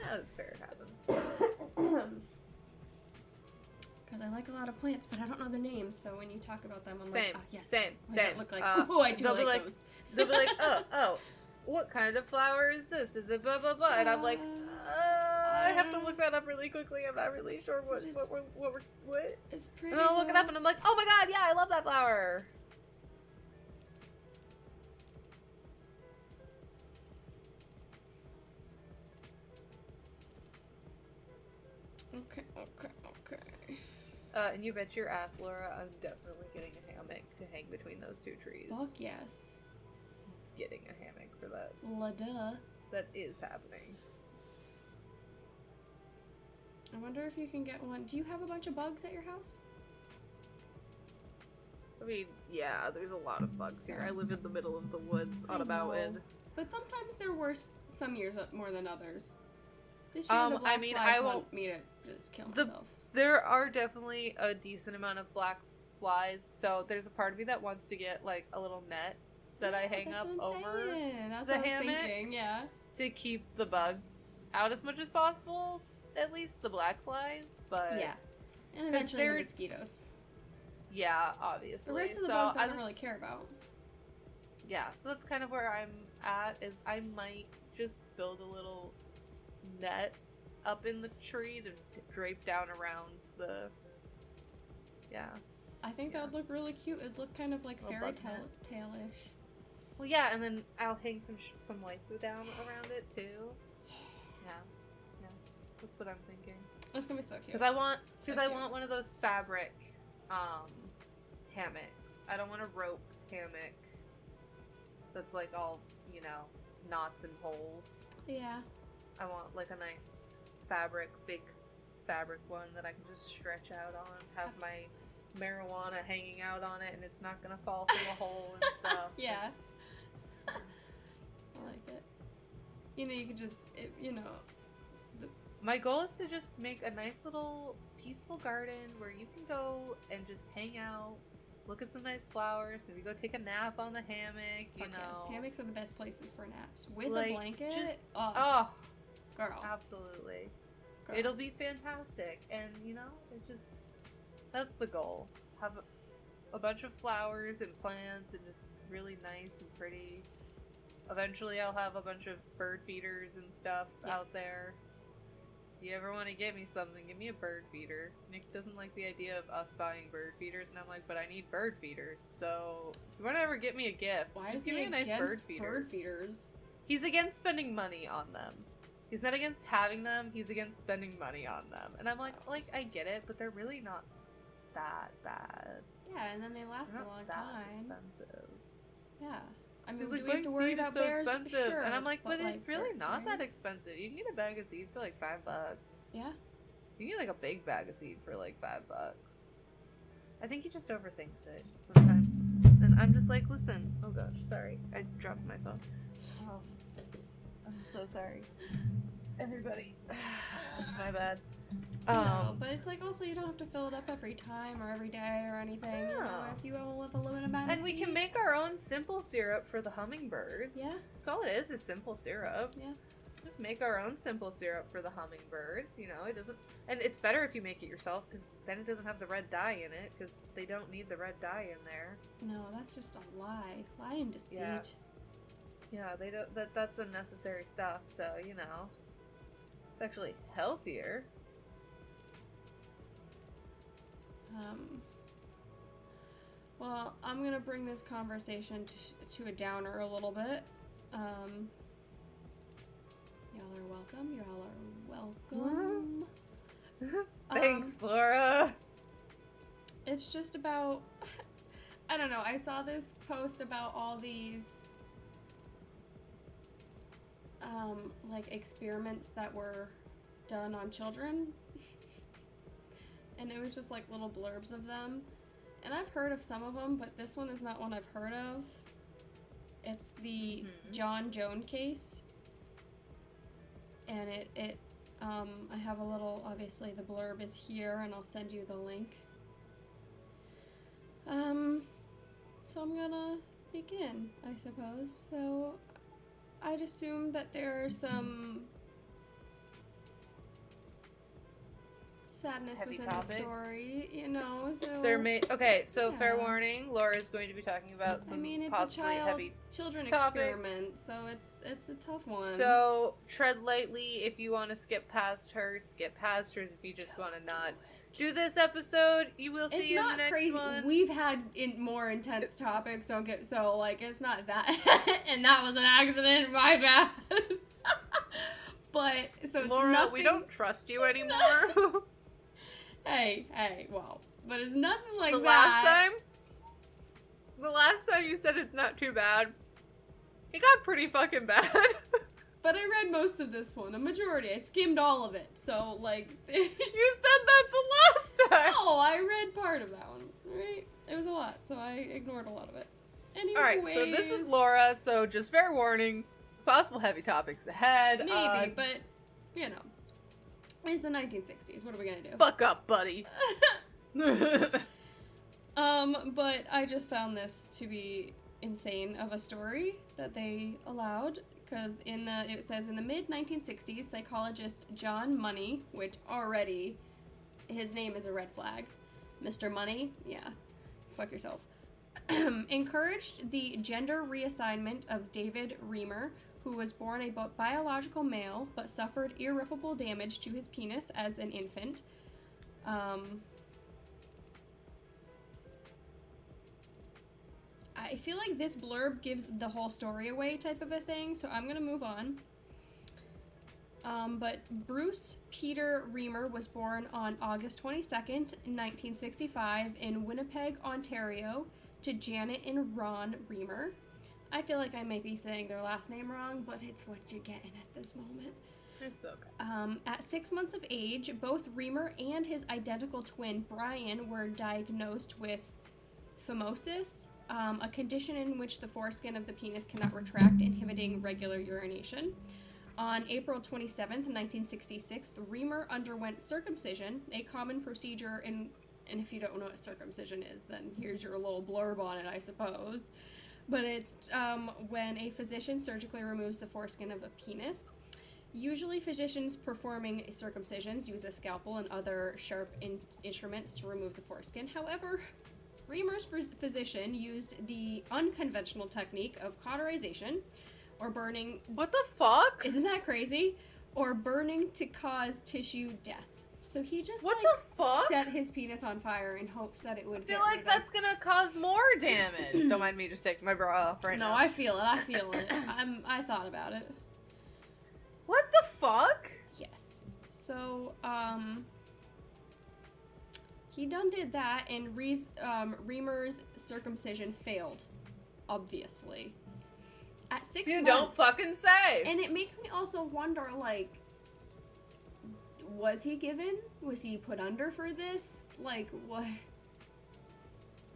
That's fair, it happens. Because I like a lot of plants, but I don't know the names, so when you talk about them, I'm Same, like, yes. same. What does it look like? Oh, I do like those. They'll be like, oh, what kind of flower is this? Is it blah, blah, blah? And I'm like, I have to look that up really quickly. I'm not really sure what. It's pretty. And then I'll look it up and I'm like, oh my god, yeah, I love that flower. Okay. And you bet your ass, Laura, I'm definitely getting a hammock to hang between those two trees. Fuck yes. Getting a hammock for that. La duh. That is happening. I wonder if you can get one. Do you have a bunch of bugs at your house? I mean, yeah, there's a lot of bugs here. I live in the middle of the woods on a mountain. But sometimes they're worse some years more than others. This year the black I mean, flies I won't want me to just kill myself. There are definitely a decent amount of black flies, so there's a part of me that wants to get like a little net that I hang up over that's the what I was hammock thinking, yeah. to keep the bugs out as much as possible. At least the black flies, but yeah, and eventually the mosquitoes. Yeah, obviously. The rest of the bugs I don't really care about. Yeah, so that's kind of where I'm at. Is I might just build a little net up in the tree to drape down around the. Yeah. I think that would look really cute. It'd look kind of like fairy tale-ish. Well, yeah, and then I'll hang some lights down around it too. Yeah. That's what I'm thinking. That's gonna be so cute. Because I want one of those fabric hammocks. I don't want a rope hammock that's like all, knots and holes. Yeah. I want like a nice big fabric one that I can just stretch out on, have my marijuana hanging out on it, and it's not gonna fall through a hole and stuff. Yeah. I like it. You could just, My goal is to just make a nice little peaceful garden where you can go and just hang out, look at some nice flowers, maybe go take a nap on the hammock, Yes. Hammocks are the best places for naps. With like, a blanket. Oh, girl. Absolutely. Girl. It'll be fantastic. And, that's the goal. Have a bunch of flowers and plants and just really nice and pretty. Eventually I'll have a bunch of bird feeders and stuff out there. If you ever want to get me something, give me a bird feeder. Nick doesn't like the idea of us buying bird feeders, and I'm like, but I need bird feeders. So, if you want to ever get me a gift, just give me a nice bird feeder. Bird feeders? He's against spending money on them. He's not against having them, he's against spending money on them. And I'm like, I get it, but they're really not that bad. Yeah, and then they last a long time. Expensive. Yeah. I mean, He's do like, we have to worry about so bears? expensive. Sure, and I'm like, but like, it's really birds, not right? that expensive. You can get a bag of seed for like $5. Yeah. You can get like a big bag of seed for like $5. I think he just overthinks it sometimes. And I'm just like, listen. Oh gosh, sorry. I dropped my phone. Oh, I'm so sorry. Everybody. It's my bad. No, but it's like also you don't have to fill it up every time or every day or anything. If you go with a limited amount and we can make our own simple syrup for the hummingbirds. Yeah. That's all it is simple syrup. Yeah. Just make our own simple syrup for the hummingbirds, it doesn't, and it's better if you make it yourself, because then it doesn't have the red dye in it, because they don't need the red dye in there. No, that's just a lie and deceit. Yeah, they don't, that's unnecessary stuff, so, it's actually healthier. Well, I'm gonna bring this conversation to a downer a little bit. Y'all are welcome. Thanks, Laura. It's just about, I don't know, I saw this post about all these, like, experiments that were done on children. And it was just, like, little blurbs of them. And I've heard of some of them, but this one is not one I've heard of. It's the John Joan case. And I have a little, obviously the blurb is here, and I'll send you the link. So I'm gonna begin, I suppose. So I'd assume that there are some sadness Heavy within topics. the story, you know, so... Okay, so Yeah. fair warning, Laura's going to be talking about some it's possibly a heavy children topics. experiment, so it's a tough one. So, tread lightly. If you want to skip past hers. If you just want to not do this episode, you will see it's you in the not next crazy. one. We've had more intense topics, it's not that. And that was an accident, my bad. But, so it's Laura, nothing... we don't trust you anymore. Hey, well, but it's nothing like The that. last time you said it's not too bad, it got pretty fucking bad. But I read most of this one, a majority. I skimmed all of it, so, like... You said that the last time! No, I read part of that one, right? It was a lot, so I ignored a lot of it. Anyway. Alright, so this is Laura, so just fair warning, possible heavy topics ahead. Maybe, but, you know. It's the 1960s, what are we gonna do? Buck up, buddy. But I just found this to be insane of a story that they allowed, because it says in the mid-1960s, psychologist John Money, which already, his name is a red flag. Mr. Money, yeah, fuck yourself, encouraged the gender reassignment of David Reimer, who was born a biological male, but suffered irreparable damage to his penis as an infant. I feel like this blurb gives the whole story away type of a thing, so I'm gonna move on. But Bruce Peter Reimer was born on August 22nd, 1965 in Winnipeg, Ontario, to Janet and Ron Reimer. I feel like I might be saying their last name wrong, but it's what you're getting at this moment. It's okay. At 6 months of age, both Reimer and his identical twin, Brian, were diagnosed with phimosis, a condition in which the foreskin of the penis cannot retract, inhibiting regular urination. On April 27th, 1966, Reimer underwent circumcision, a common procedure and if you don't know what circumcision is, then here's your little blurb on it, I suppose. But it's when a physician surgically removes the foreskin of a penis. Usually physicians performing circumcisions use a scalpel and other sharp instruments to remove the foreskin. However, Reimer's physician used the unconventional technique of cauterization, or burning... What the fuck? Isn't that crazy? Or burning to cause tissue death. So he just, what the fuck? set his penis on fire in hopes that it would I feel like that's gonna cause more damage. Don't mind me just taking my bra off right now. No, I feel it. I thought about it. What the fuck? Yes. So, he done did that, and Reimer's circumcision failed. Obviously. At 6 months. You don't fucking say! And it makes me also wonder, like, was he was he put under for this? Like, what?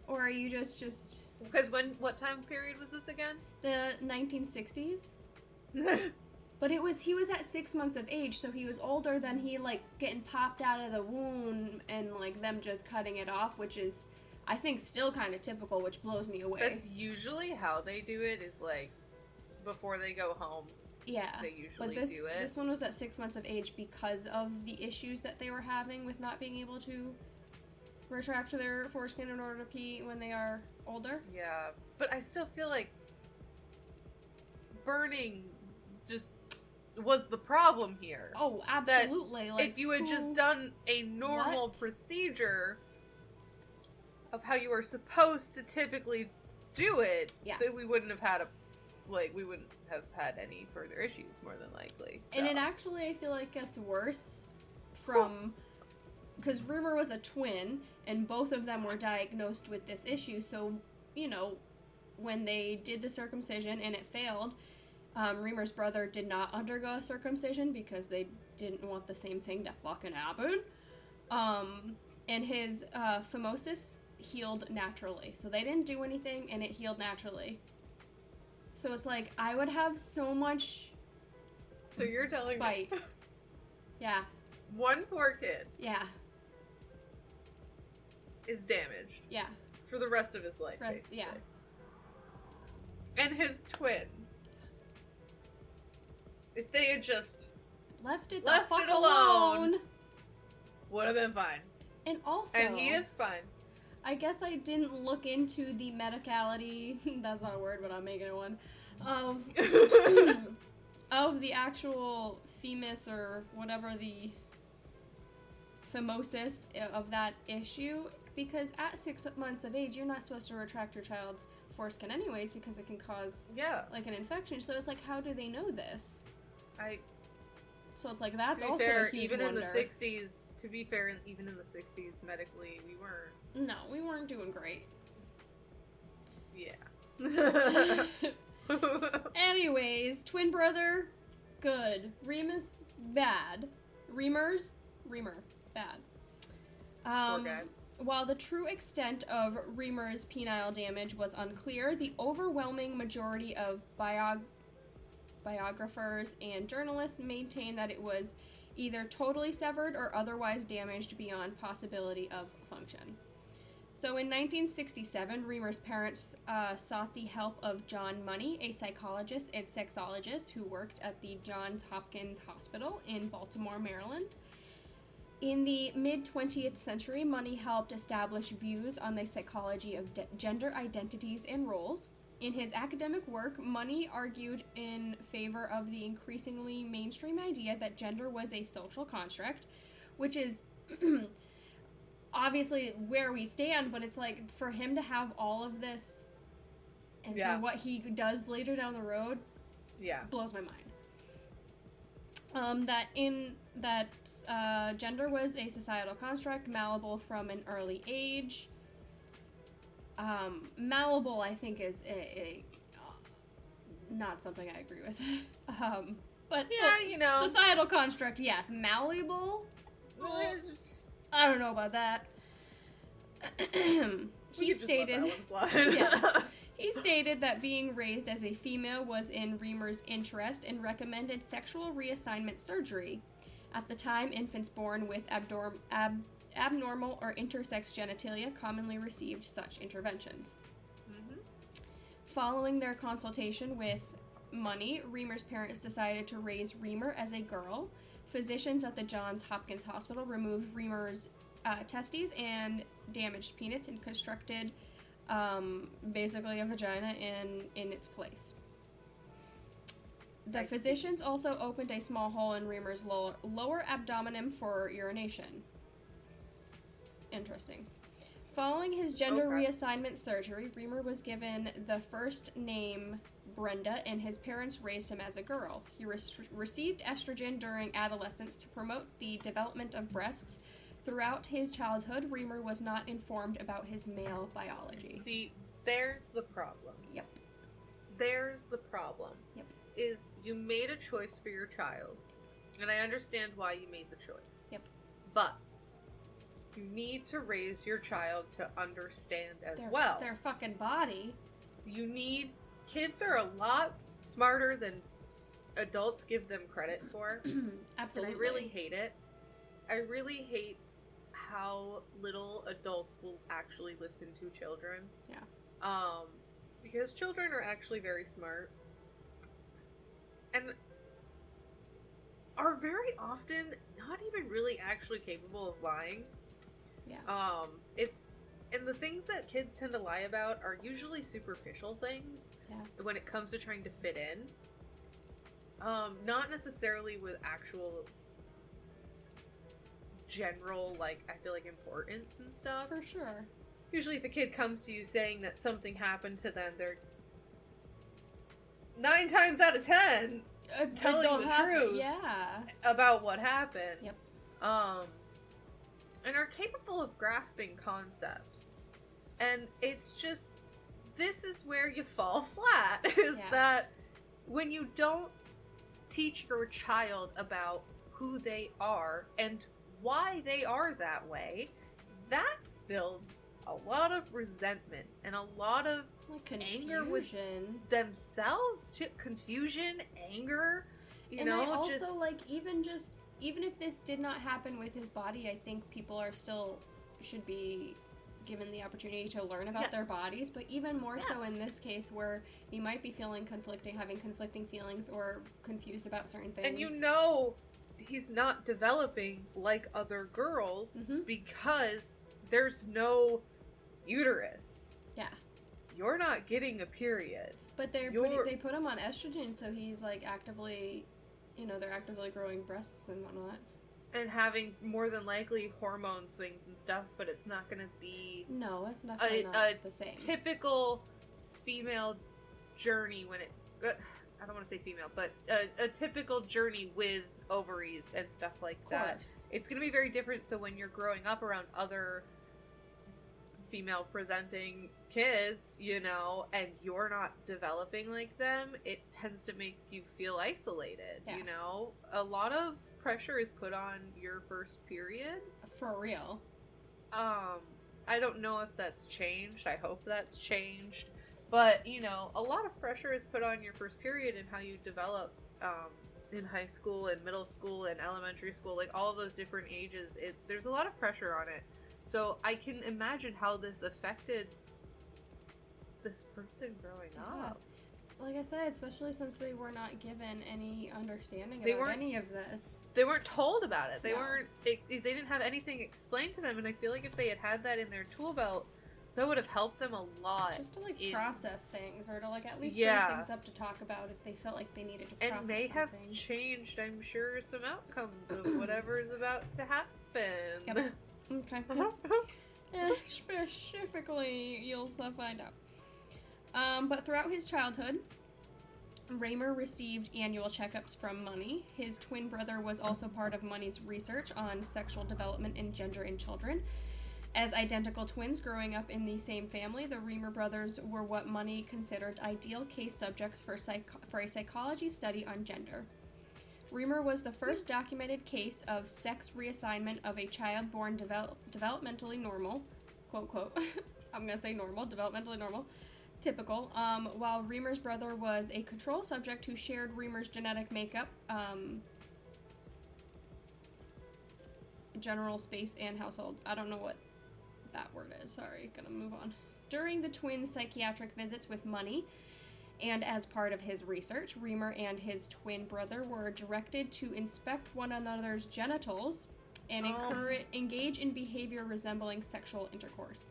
Or are you just... Because what time period was this again? The 1960s? But he was at 6 months of age, so he was older than he, like, getting popped out of the womb and, like, them just cutting it off, which is, I think, still kind of typical, which blows me away. That's usually how they do it, is, like, before they go home. Yeah. They usually do it. This one was at 6 months of age because of the issues that they were having with not being able to retract their foreskin in order to pee when they are older. Yeah, but I still feel like burning just was the problem here. Oh, absolutely. That like, if you had just done a normal procedure of how you were supposed to typically do it, then we wouldn't have had any further issues, more than likely. So. And it actually, I feel like, gets worse from... Because Reimer was a twin, and both of them were diagnosed with this issue, so, you know, when they did the circumcision and it failed, Reimer's brother did not undergo a circumcision because they didn't want the same thing to fucking happen. And his phimosis healed naturally. So they didn't do anything, and it healed naturally. So it's like, I would have so much So you're telling spite. me... Yeah. One poor kid Yeah. is damaged. Yeah. For the rest of his life, basically. Yeah. And his twin. If they had just left it alone, alone, would have been fine. And also, and he is fine. I guess I didn't look into the medicality. That's not a word, but I'm making it one. Of the actual femus or whatever the phimosis of that issue, because at 6 months of age, you're not supposed to retract your child's foreskin anyways, because it can cause like an infection. So it's like, how do they know this? So it's like, that's also a huge even wonder. in the 60s. To be fair, even in the 60s, medically, we weren't. No, we weren't doing great. Yeah. Anyways, twin brother, good. Remus, bad. Reimer, bad. Poor guy. While the true extent of Reimer's penile damage was unclear, the overwhelming majority of biographers and journalists maintain that it was either totally severed or otherwise damaged beyond possibility of function. So in 1967, Reimer's parents sought the help of John Money, a psychologist and sexologist who worked at the Johns Hopkins Hospital in Baltimore, Maryland. In the mid-20th century, Money helped establish views on the psychology of gender identities and roles. In his academic work, Money argued in favor of the increasingly mainstream idea that gender was a social construct, which is obviously where we stand, but it's like, for him to have all of this and for what he does later down the road, blows my mind. That gender was a societal construct, malleable from an early age. Malleable, I think, is a not something I agree with. But societal construct, yes. Malleable, I don't know about that. He stated that being raised as a female was in Reimer's interest and recommended sexual reassignment surgery. At the time, infants born with abnormal or intersex genitalia commonly received such interventions. Mm-hmm. Following their consultation with Money, Reimer's parents decided to raise Reimer as a girl. Physicians at the Johns Hopkins Hospital removed Reimer's testes and damaged penis and constructed basically a vagina in its place. The physicians also opened a small hole in Reimer's lower abdomen for urination. Interesting. Following his gender reassignment surgery, Reimer was given the first name Brenda, and his parents raised him as a girl. He received estrogen during adolescence to promote the development of breasts. Throughout his childhood, Reimer was not informed about his male biology. See, there's the problem. Yep. There's the problem. Yep. Is you made a choice for your child, and I understand why you made the choice. Yep. But you need to raise your child to understand as well. Their fucking body. Kids are a lot smarter than adults give them credit for. Absolutely. And I really hate it. I really hate how little adults will actually listen to children. Yeah. Because children are actually very smart. And are very often not even really actually capable of lying. Yeah. And the things that kids tend to lie about are usually superficial things. Yeah. When it comes to trying to fit in. Not necessarily with actual general, I feel like importance and stuff. For sure. Usually if a kid comes to you saying that something happened to them, they're 9 times out of 10 telling the truth about what happened. Yep. And are capable of grasping concepts. And it's just, this is where you fall flat, is that when you don't teach your child about who they are and why they are that way, that builds a lot of resentment and a lot of anger with themselves, confusion, anger, and I also, even just even if this did not happen with his body, I think people should be given the opportunity to learn about their bodies, but even more so in this case where he might be having conflicting feelings or confused about certain things. And he's not developing like other girls because there's no uterus. Yeah. You're not getting a period. But they put him on estrogen, so he's like actively, they're actively growing breasts and whatnot. And having more than likely hormone swings and stuff, but it's not going to be... No, it's definitely not the same. Typical female journey when it... I don't want to say female, but a typical journey with ovaries and stuff like that. It's going to be very different, so when you're growing up around other female-presenting kids, and you're not developing like them, it tends to make you feel isolated, A lot of pressure is put on your first period. For real. I don't know if that's changed. I hope that's changed. But, a lot of pressure is put on your first period and how you develop in high school and middle school and elementary school, like all of those different ages. There's a lot of pressure on it. So I can imagine how this affected this person growing up. Like I said, especially since they were not given any understanding about any of this. They weren't told about it. They didn't have anything explained to them, and I feel like if they had that in their tool belt, that would have helped them a lot. Just to process things, or to at least bring things up to talk about if they felt like they needed to process something. And may have changed, I'm sure, some outcomes of whatever is about to happen. Yep. Okay. Specifically, you'll find out. But throughout his childhood, Reimer received annual checkups from Money. His twin brother was also part of Money's research on sexual development and gender in children. As identical twins growing up in the same family, the Reimer brothers were what Money considered ideal case subjects for a psychology study on gender. Reimer was the first documented case of sex reassignment of a child born developmentally normal, quote, quote, I'm going to say normal, developmentally normal, typical, while Reimer's brother was a control subject who shared Reimer's genetic makeup, general space and household. I don't know what that word is, sorry, gonna move on. During the twins' psychiatric visits with Money, and as part of his research, Reimer and his twin brother were directed to inspect one another's genitals and engage in behavior resembling sexual intercourse.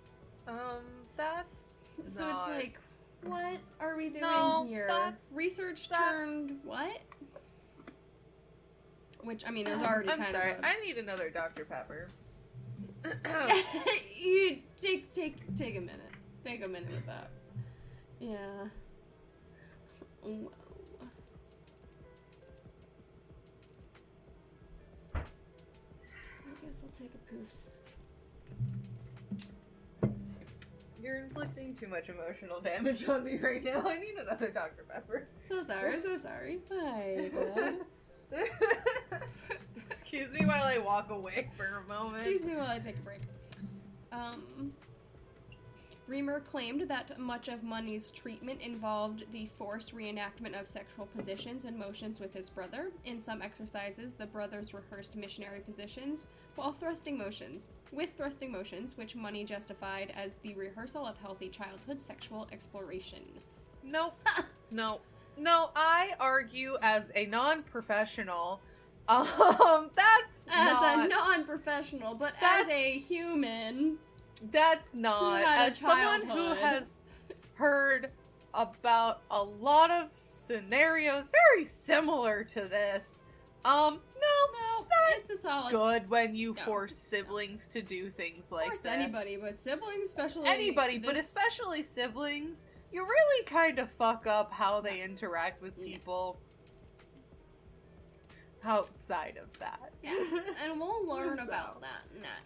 That's so not... it's like, what are we doing here? Research turned what? Which, I mean, it was already I'm kind sorry. of... I need another Dr. Pepper. You take a minute. Take a minute with that. Yeah. Whoa. I guess I'll take a poofs. You're inflicting too much emotional damage on me right now. I need another Dr. Pepper. So sorry. Bye. Excuse me while I walk away for a moment. Excuse me while I take a break. Reimer claimed that much of Money's treatment involved the forced reenactment of sexual positions and motions with his brother. In some exercises, the brothers rehearsed missionary positions with thrusting motions, which Money justified as the rehearsal of healthy childhood sexual exploration. No, I argue as a non-professional, that's not... As a non-professional, but as a human... That's not. As someone who has heard about a lot of scenarios very similar to this, no, it's a solid good when you force siblings to do things like this. Anybody, but siblings, especially but especially siblings, you really kind of fuck up how they interact with people outside of that. Yeah. And we'll learn about that next.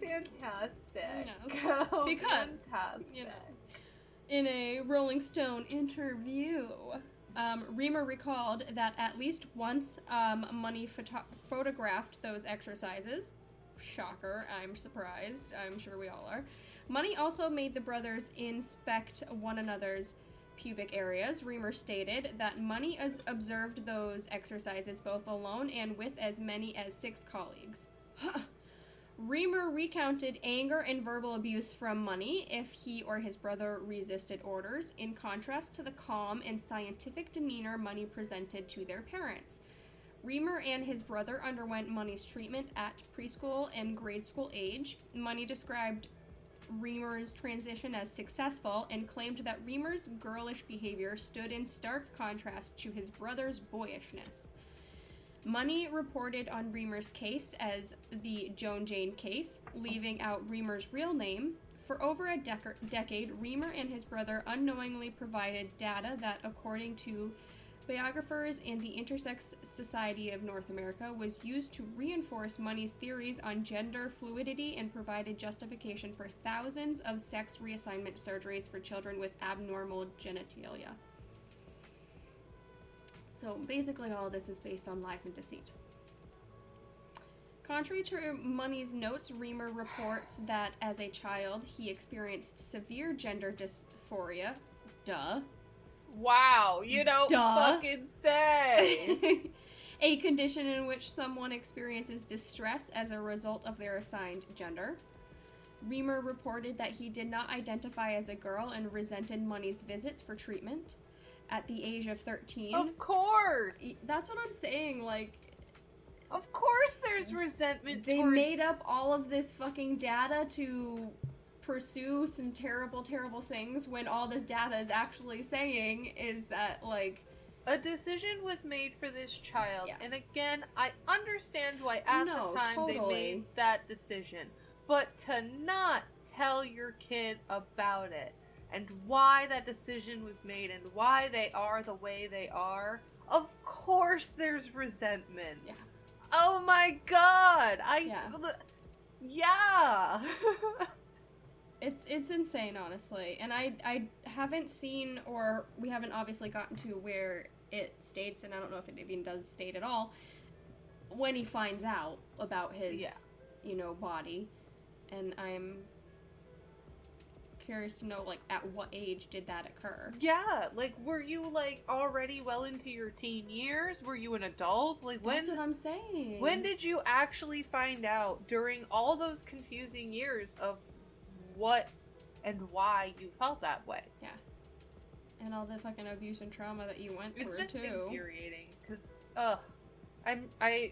Fantastic. Yes. Because, in a Rolling Stone interview, Reimer recalled that at least once Money photographed those exercises. Shocker, I'm surprised. I'm sure we all are. Money also made the brothers inspect one another's pubic areas, Reimer stated that Money observed those exercises both alone and with as many as 6 colleagues. Reimer recounted anger and verbal abuse from Money if he or his brother resisted orders, in contrast to the calm and scientific demeanor Money presented to their parents. Reimer and his brother underwent Money's treatment at preschool and grade school age. Money described Reimer's transition as successful and claimed that Reimer's girlish behavior stood in stark contrast to his brother's boyishness. Money reported on Reimer's case as the Joan Jane case, leaving out Reimer's real name. For over a decade, Reimer and his brother unknowingly provided data that, according to biographers and the Intersex Society of North America, was used to reinforce Money's theories on gender fluidity and provided justification for thousands of sex reassignment surgeries for children with abnormal genitalia. So basically all of this is based on lies and deceit. Contrary to Money's notes, Reimer reports that as a child he experienced severe gender dysphoria. Duh. Wow, you don't fucking say. A condition in which someone experiences distress as a result of their assigned gender. Reimer reported that he did not identify as a girl and resented Money's visits for treatment. At the age of 13... Of course! That's what I'm saying, like... Of course there's resentment They made up all of this fucking data to pursue some terrible, terrible things when all this data is actually saying is that, like... A decision was made for this child, and again, I understand why at the time they made that decision, but to not tell your kid about it, and why that decision was made, and why they are the way they are, of course there's resentment. Yeah. Oh my god! Yeah. It's insane, honestly. And I haven't seen, or we haven't obviously gotten to where it states, and I don't know if it even does state at all, when he finds out about his, body. And I'm curious to know, like, at what age did that occur? Yeah, like, were you, like, already well into your teen years? Were you an adult? Like, That's what I'm saying. When did you actually find out during all those confusing years of what and why you felt that way? Yeah. And all the fucking abuse and trauma that you went through, too. It's just infuriating, because,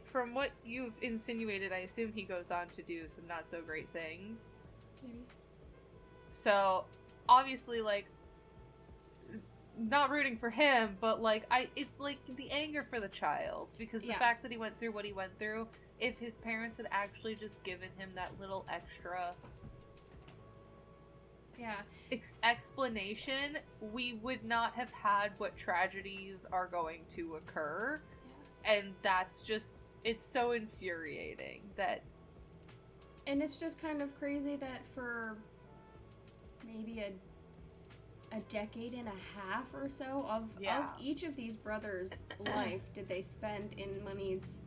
from what you've insinuated, I assume he goes on to do some not-so-great things. Maybe. So, obviously, like, not rooting for him, but, like, it's, like, the anger for the child. Because the fact that he went through what he went through, if his parents had actually just given him that little extra explanation, we would not have had what tragedies are going to occur. Yeah. And that's just, it's so infuriating that... And it's just kind of crazy that for... maybe a decade and a half or so of each of these brothers' life did they spend in Money's,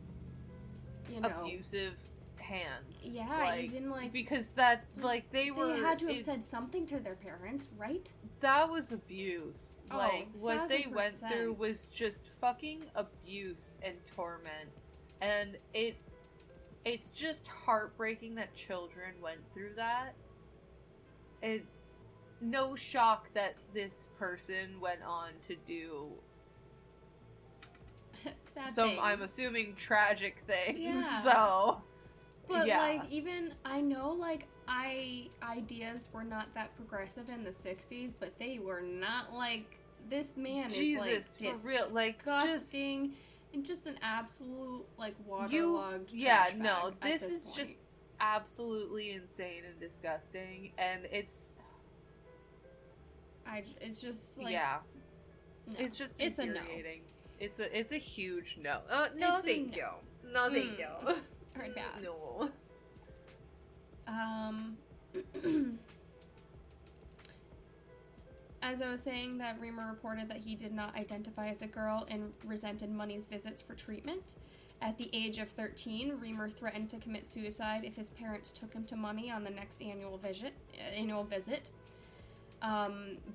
abusive hands. Yeah, like, even like because that like they had to have said something to their parents, right? That was abuse. Oh, like what they went 1000%. through was just fucking abuse and torment, and it's just heartbreaking that children went through that. No shock that this person went on to do some, things. I'm assuming, tragic things. Yeah. So, but like, even I know, like, ideas were not that progressive in the 60s, but they were not like this man Jesus, is like for real, like disgusting and just an absolute like waterlogged. This is just absolutely insane and disgusting, and it's just like it's just infuriating. It's a huge no. No, thank you. No, thank you. Alright, guys. No. As I was saying, that Reimer reported that he did not identify as a girl and resented Money's visits for treatment. At the age of 13, Reimer threatened to commit suicide if his parents took him to Money on the next annual visit.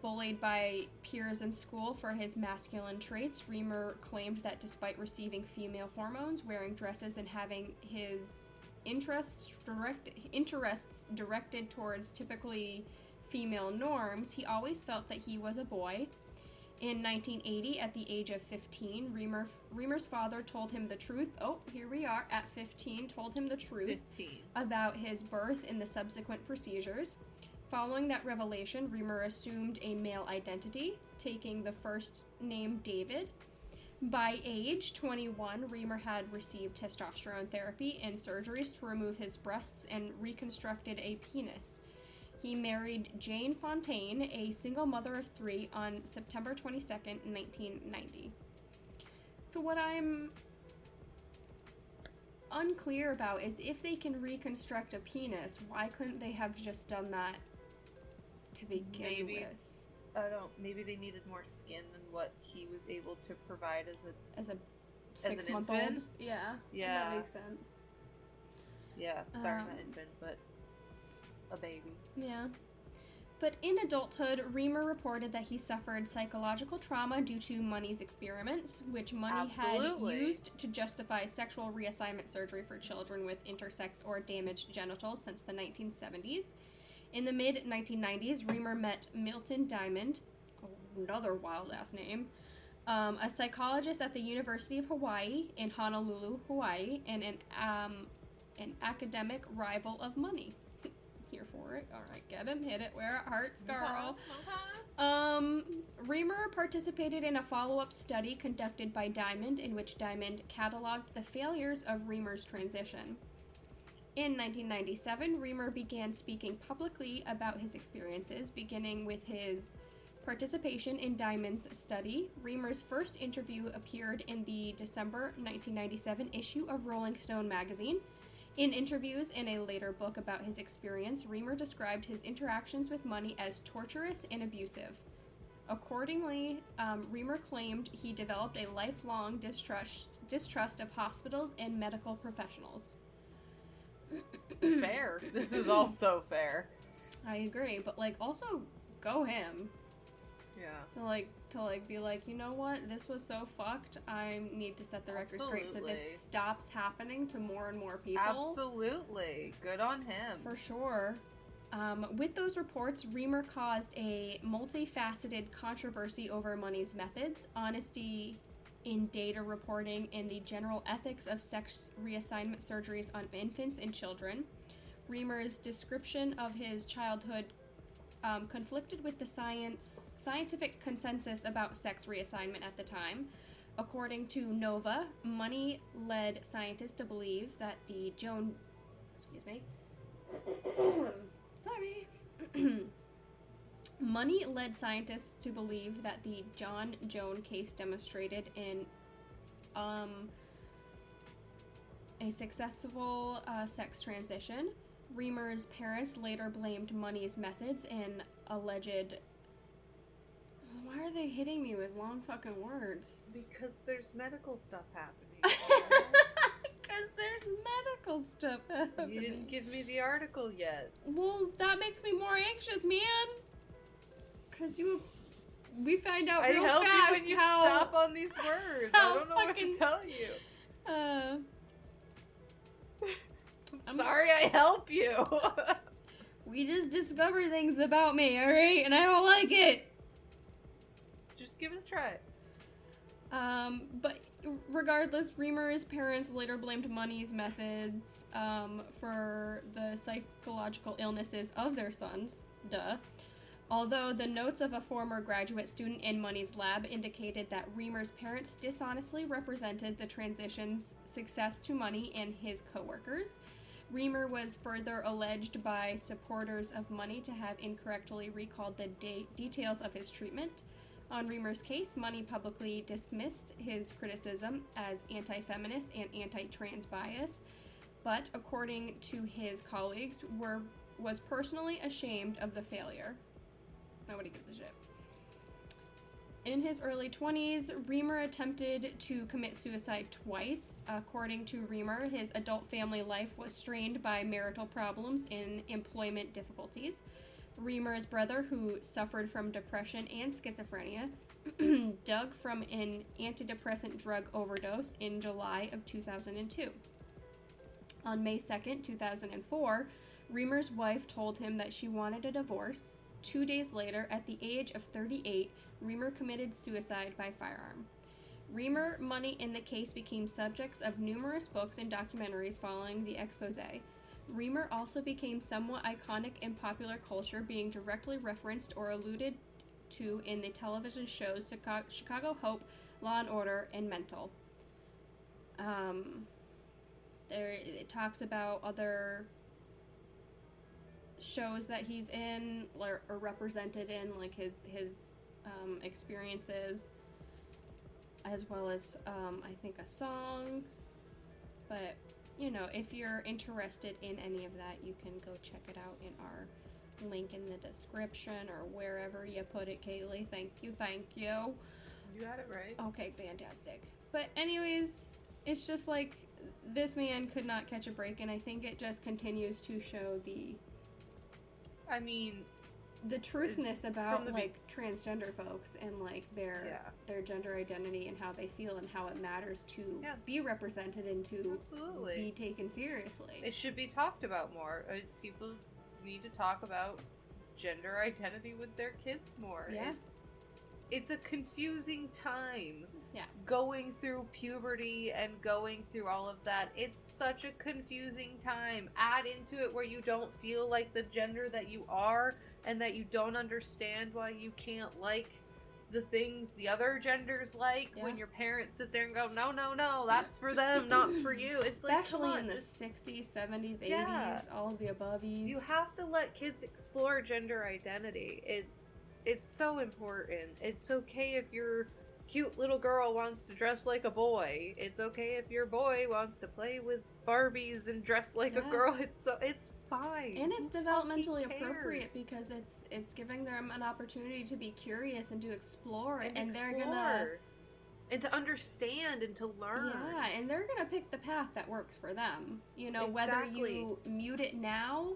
Bullied by peers in school for his masculine traits, Reimer claimed that despite receiving female hormones, wearing dresses, and having his interests directed towards typically female norms, he always felt that he was a boy. In 1980, at the age of 15, Reimer's father told him the truth. Oh, here we are at 15, told him the truth 15. about his birth and the subsequent procedures. Following that revelation, Reimer assumed a male identity, taking the first name David. By age 21, Reimer had received testosterone therapy and surgeries to remove his breasts and reconstructed a penis. He married Jane Fontaine, a single mother of 3, on September 22nd, 1990. So what I'm unclear about is if they can reconstruct a penis, why couldn't they have just done that to begin with? Maybe they needed more skin than what he was able to provide as a an 6-month-old. infant? Yeah. Yeah. That makes sense. Yeah, sorry, not infant, but a baby. Yeah. But in adulthood, Reimer reported that he suffered psychological trauma due to Money's experiments, which Money Absolutely. had used to justify sexual reassignment surgery for children with intersex or damaged genitals since the 1970s. In the mid-1990s, Reimer met Milton Diamond, another wild-ass name, a psychologist at the University of Hawaii in Honolulu, Hawaii, and an academic rival of Money. Here for it. All right, get him, hit it where it hurts, girl. Reimer participated in a follow-up study conducted by Diamond, in which Diamond cataloged the failures of Reimer's transition. In 1997, Reimer began speaking publicly about his experiences, beginning with his participation in Diamond's study. Reimer's first interview appeared in the December 1997 issue of Rolling Stone magazine. In interviews and a later book about his experience, Reimer described his interactions with Money as torturous and abusive. Accordingly, Reimer claimed he developed a lifelong distrust of hospitals and medical professionals. Fair. This is also fair. I agree, but also go him. Yeah. To be like, you know what, this was so fucked, I need to set the record straight so this stops happening to more and more people. Absolutely. Good on him. For sure. With those reports, Reimer caused a multifaceted controversy over Money's methods, honesty in data reporting, and the general ethics of sex reassignment surgeries on infants and children. Reimer's description of his childhood conflicted with the scientific consensus about sex reassignment at the time. According to Nova, Money led scientists to believe that the Money led scientists to believe that the John Joan case demonstrated in a successful sex transition. Reimer's parents later blamed Money's methods and alleged... Why are they hitting me with long fucking words? Because there's medical stuff happening. Because there's medical stuff happening. You didn't give me the article yet. Well, that makes me more anxious, man. Because we find out real I help fast you when you how, stop on these words. I don't know what to tell you. I'm sorry I help you. We just discover things about me, alright? And I don't like it. Just give it a try. But regardless, Reimer's parents later blamed Money's methods for the psychological illnesses of their sons. Duh. Although the notes of a former graduate student in Money's lab indicated that Reimer's parents dishonestly represented the transition's success to Money and his coworkers. Reimer was further alleged by supporters of Money to have incorrectly recalled the details of his treatment. On Reimer's case, Money publicly dismissed his criticism as anti-feminist and anti-trans bias, but according to his colleagues, was personally ashamed of the failure. Nobody gives a shit. In his early 20s, Reimer attempted to commit suicide twice. According to Reimer, his adult family life was strained by marital problems and employment difficulties. Reimer's brother, who suffered from depression and schizophrenia, died from an antidepressant drug overdose in July of 2002. On May 2nd, 2004, Reimer's wife told him that she wanted a divorce. 2 days later, at the age of 38, Reimer committed suicide by firearm. Reimer money in the case became subjects of numerous books and documentaries following the expose. Reimer also became somewhat iconic in popular culture, being directly referenced or alluded to in the television shows Chicago Hope, Law and Order, and Mental. It talks about other shows that he's in or represented in, like his experiences, as well as I think a song. But if you're interested in any of that, you can go check it out in our link in the description or wherever you put it, Kaylee. Thank you. You got it right. Okay, fantastic. But anyways, it's just like this man could not catch a break, and I think it just continues to show the truthness about transgender folks and like their gender identity and how they feel and how it matters to be represented and to be taken seriously. It should be talked about more. People need to talk about gender identity with their kids more. Yeah. It's a confusing time. Yeah. Going through puberty and going through all of that. It's such a confusing time. Add into it where you don't feel like the gender that you are and that you don't understand why you can't like the things the other genders like when your parents sit there and go, no, that's for them, not for you. It's especially like, in the 60s, 70s, 80s, all of the aboveys. You have to let kids explore gender identity. It's so important. It's okay if your cute little girl wants to dress like a boy. It's okay if your boy wants to play with Barbies and dress like a girl. It's fine. And it's developmentally appropriate because it's giving them an opportunity to be curious and to explore and they're gonna and to understand and to learn. Yeah, and they're gonna pick the path that works for them. Whether you mute it now,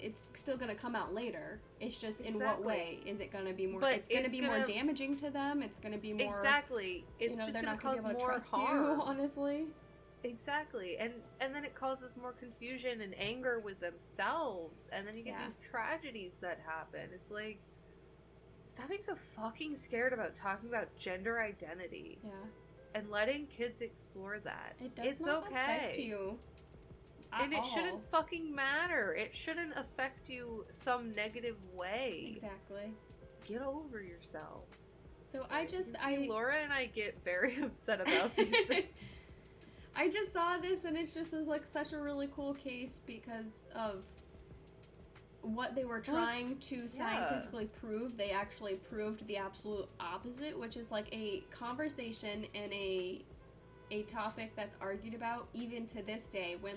it's still going to come out later. It's just in what way is it going to be more? But it's going to be more damaging to them. It's going to be more It's just they're not going to cause more harm. You, honestly. Exactly, and then it causes more confusion and anger with themselves, and then you get these tragedies that happen. It's like, stop being so fucking scared about talking about gender identity. Yeah, and letting kids explore that. It's not affect you. And it shouldn't fucking matter. It shouldn't affect you some negative way. Exactly. Get over yourself. So Laura and I get very upset about these things. I just saw this and it just was like such a really cool case because of what they were trying to scientifically prove. They actually proved the absolute opposite, which is like a conversation and a topic that's argued about even to this day when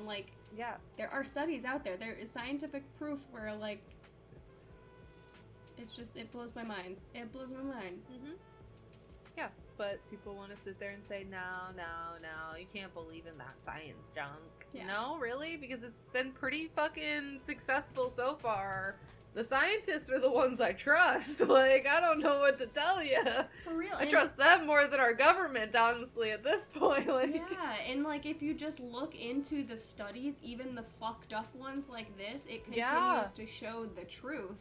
there are studies out there. There is scientific proof where it blows my mind. It blows my mind. Mm-hmm. Yeah, but people want to sit there and say, no, you can't believe in that science junk. Yeah. No, really? Because it's been pretty fucking successful so far. The scientists are the ones I trust. I don't know what to tell you. For real. I trust them more than our government, honestly, at this point. Yeah, and if you just look into the studies, even the fucked up ones like this, it continues to show the truth.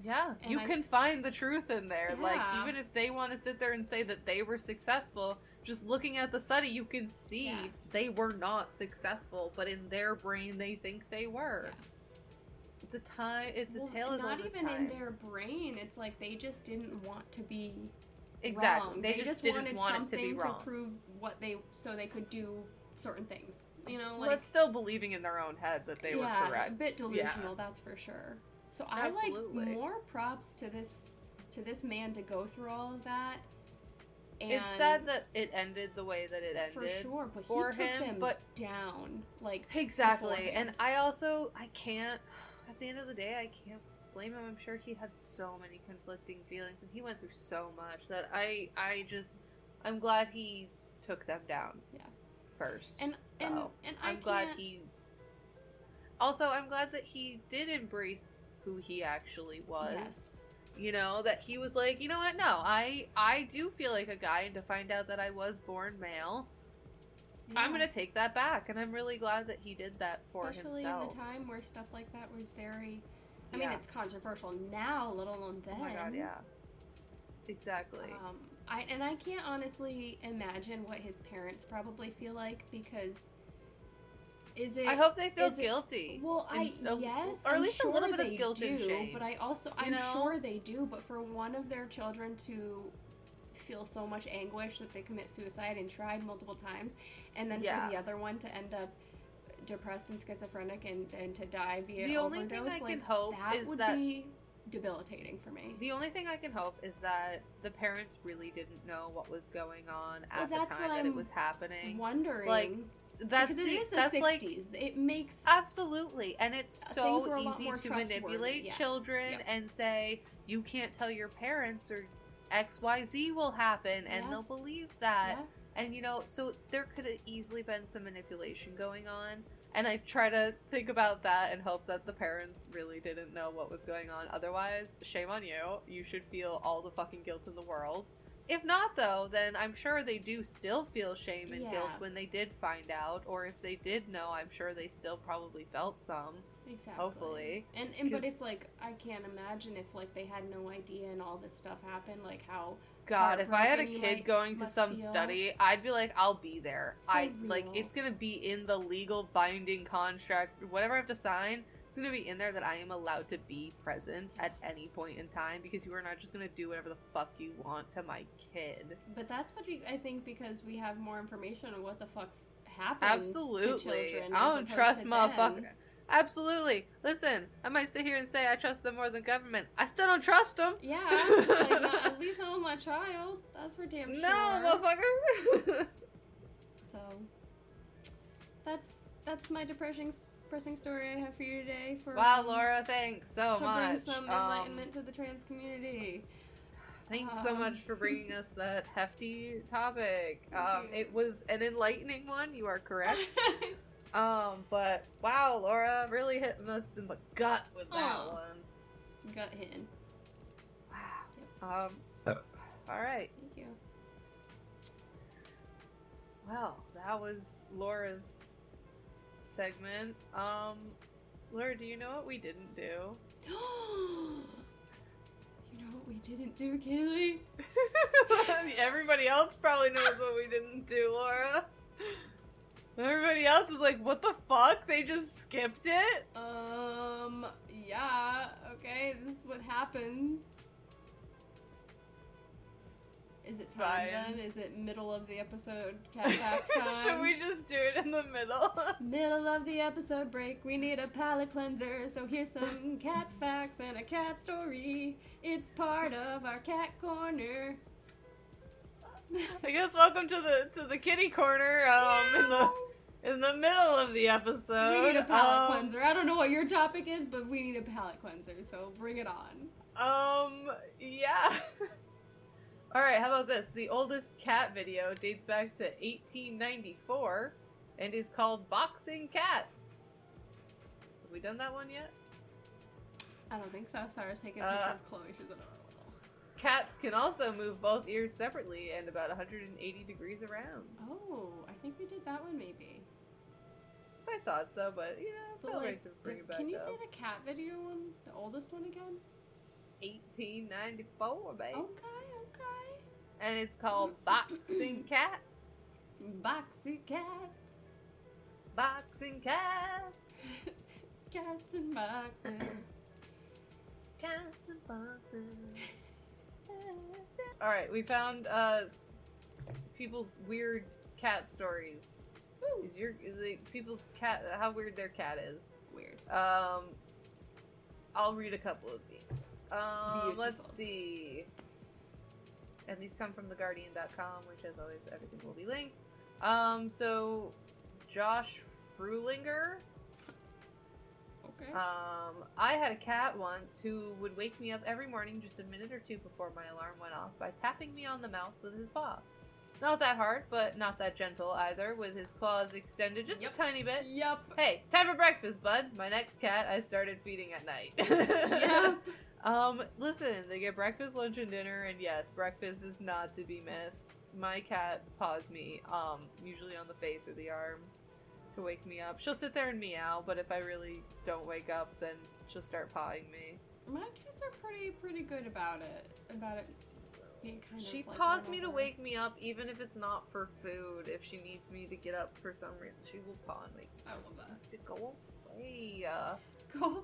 Yeah, and you can find the truth in there. Yeah. Even if they want to sit there and say that they were successful, just looking at the study, you can see they were not successful, but in their brain, they think they were. Yeah. It's a tale as old as time. Not even in their brain. It's like they just didn't want to be wrong. They just didn't wanted want something it to be wrong. To prove so they could do certain things. It's still believing in their own head that they were correct. A bit delusional, that's for sure. So Absolutely. I like more props to this man to go through all of that. And it's sad that it ended the way that it ended. For sure, but for he took him, them down. Exactly. Beforehand. And I can't, at the end of the day, I can't blame him. I'm sure he had so many conflicting feelings and he went through so much that I'm glad he took them down. Yeah. First. And I'm glad that he did embrace who he actually was. Yes. You know, that he was like, you know what, no, I do feel like a guy, and to find out that I was born male, Yeah. I'm gonna take that back, and I'm really glad that he did that for Especially himself. in the time where stuff like that was very... I Yeah. mean, it's controversial now, let alone then. Oh my god, yeah. Exactly. I can't honestly imagine what his parents probably feel like, because I hope they feel guilty. Well, yes, or at I'm least sure a little bit they of guilt do, and shame. but I'm sure they do. But for one of their children to feel so much anguish that they commit suicide and tried multiple times, and then for the other one to end up depressed and schizophrenic and to die via the only overdose, thing I can hope is would that be debilitating for me. The only thing I can hope is that the parents really didn't know what was going on at the that's time what that I'm it was happening. Wondering, like that's because it is the that's 60s. like It makes absolutely, and it's so were a lot easy more to trustworthy, manipulate children and say you can't tell your parents or XYZ will happen, and they'll believe that. Yeah. And you know, so there could have easily been some manipulation going on. And I try to think about that and hope that the parents really didn't know what was going on. Otherwise, shame on you. You should feel all the fucking guilt in the world. If not, though, then I'm sure they do still feel shame and guilt when they did find out. Or if they did know, I'm sure they still probably felt some. Exactly. Hopefully. And but it's like, I can't imagine if like they had no idea and all this stuff happened, like how God, if I had a heartbroken kid going to some study, I'd be like, I'll be there. Like, it's gonna be in the legal binding contract, whatever I have to sign, it's gonna be in there that I am allowed to be present at any point in time, because you are not just gonna do whatever the fuck you want to my kid. But that's what I think, because we have more information on what the fuck happens to children. I don't trust motherfuckers. Absolutely. Listen, I might sit here and say I trust them more than government. I still don't trust them. Yeah, like, at least not with my child. That's for damn sure. No, motherfucker. So, that's my depressing story I have for you today. Wow, Laura, thanks so much. To bring some enlightenment to the trans community. Thanks so much for bringing us that hefty topic. It was an enlightening one. You are correct. But wow, Laura, really hitting us in the gut with that one. Gut hit. Wow. Yep. All right. Thank you. Well, that was Laura's segment. Laura, do you know what we didn't do? You know what we didn't do, Kaylie? Everybody else probably knows what we didn't do, Laura. Everybody else is like, what the fuck? They just skipped it? Yeah, okay, this is what happens. Is it time then? Is it middle of the episode cat fact time? Should we just do it in the middle? Middle of the episode break, we need a palate cleanser, so here's some cat facts and a cat story. It's part of our cat corner. I guess welcome to the kitty corner. In the middle of the episode. We need a palate cleanser. I don't know what your topic is, but we need a palate cleanser, so bring it on. Yeah. Alright, how about this? The oldest cat video dates back to 1894 and is called Boxing Cats. Have we done that one yet? I don't think so. Sarah's taking a picture of Chloe. She's like, cats can also move both ears separately and about 180 degrees around. Oh, I think we did that one maybe. I thought so, but I feel right to bring it back up. Can you say the cat video one, the oldest one again? 1894, babe. Okay. And it's called Boxing Cats. Boxing cats. Boxing cats. Cats and boxes. Cats and boxes. Alright, we found people's weird cat stories. People's cat, how weird their cat is. Weird. I'll read a couple of these. Let's see. And these come from theguardian.com, which as always, everything will be linked. So Josh Frulinger. Okay. I had a cat once who would wake me up every morning just a minute or two before my alarm went off by tapping me on the mouth with his paw. Not that hard, but not that gentle either, with his claws extended just a tiny bit. Yep. Hey, time for breakfast, bud. My next cat I started feeding at night. Yep. Listen, they get breakfast, lunch, and dinner, and yes, breakfast is not to be missed. My cat paws me, usually on the face or the arm, to wake me up. She'll sit there and meow, but if I really don't wake up, then she'll start pawing me. My cats are pretty good about it. Being kind She of like paws me to whatever. wake me up, even if it's not for food. If she needs me to get up for some reason, she will paw and wake me I up. love that. To go away. Go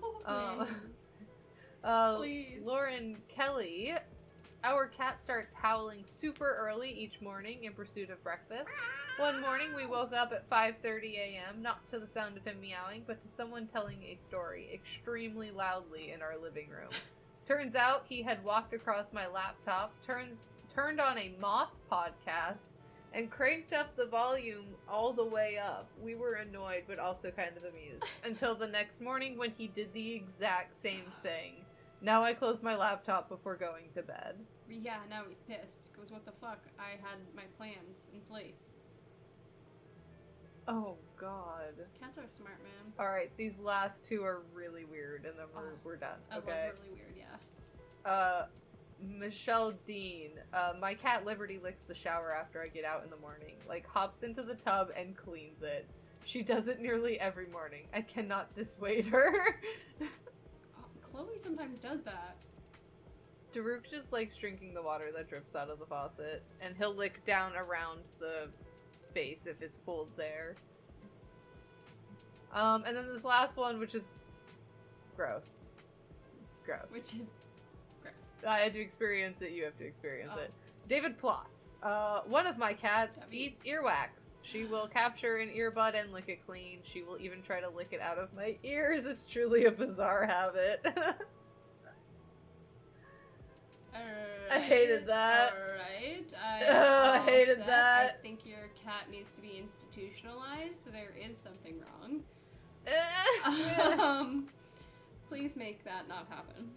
away. Please. Lauren Kelly. Our cat starts howling super early each morning in pursuit of breakfast. One morning we woke up at 5:30 a.m., not to the sound of him meowing, but to someone telling a story extremely loudly in our living room. Turns out he had walked across my laptop, turned on a moth podcast, and cranked up the volume all the way up. We were annoyed, but also kind of amused. Until the next morning when he did the exact same thing. Now I close my laptop before going to bed. Yeah, now he's pissed. He goes, what the fuck? I had my plans in place. Oh, God. Cats are smart, man. Alright, these last two are really weird, and then we're done, That okay? was really weird, yeah. Michelle Dean. My cat Liberty licks the shower after I get out in the morning. Like, hops into the tub and cleans it. She does it nearly every morning. I cannot dissuade her. Chloe sometimes does that. Daruk just likes drinking the water that drips out of the faucet, and he'll lick down around the base if it's pulled there. And then this last one, which is gross. It's gross. Which is gross. I had to experience it, you have to experience it. David Plots. One of my cats eats earwax. She will capture an earbud and lick it clean. She will even try to lick it out of my ears. It's truly a bizarre habit. I hated that. Alright. I hated that. I think your cat needs to be institutionalized. There is something wrong. Please make that not happen.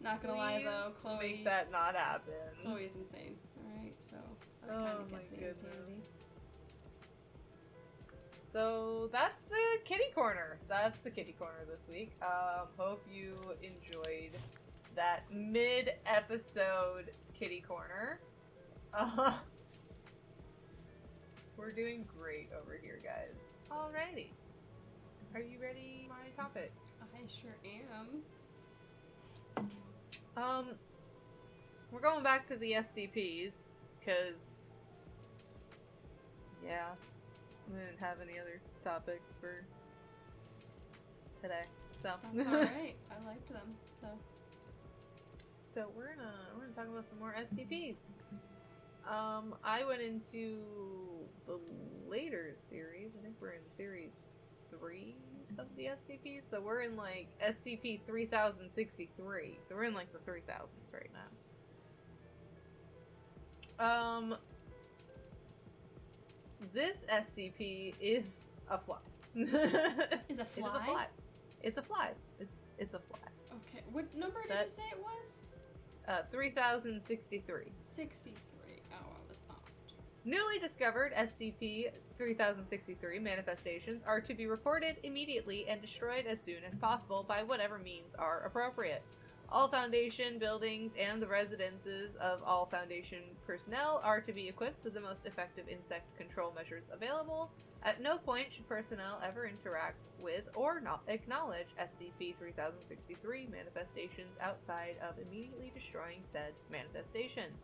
Not gonna lie though, Chloe. Make that not happen. Chloe's insane. Alright, so I kind of get the insanity. So that's the kitty corner. That's the kitty corner this week. Hope you enjoyed that mid-episode kitty corner. We're doing great over here, guys. Alrighty. Are you ready for my topic? I sure am. We're going back to the SCPs, because, yeah, we didn't have any other topics for today, so. That's alright. I liked them, so. So we're gonna talk about some more SCPs. I went into the later series. I think we're in series 3 of the SCPs. So we're in like SCP 3063. So we're in like the 3000s right now. This SCP is a fly. Is a fly? It is a fly. It's a fly. It's a fly. Okay. What number did you say it was? 3063. 63. Oh, I was off. Newly discovered SCP-3063 manifestations are to be reported immediately and destroyed as soon as possible by whatever means are appropriate. All Foundation buildings and the residences of all Foundation personnel are to be equipped with the most effective insect control measures available. At no point should personnel ever interact with or not acknowledge SCP-3063 manifestations outside of immediately destroying said manifestation.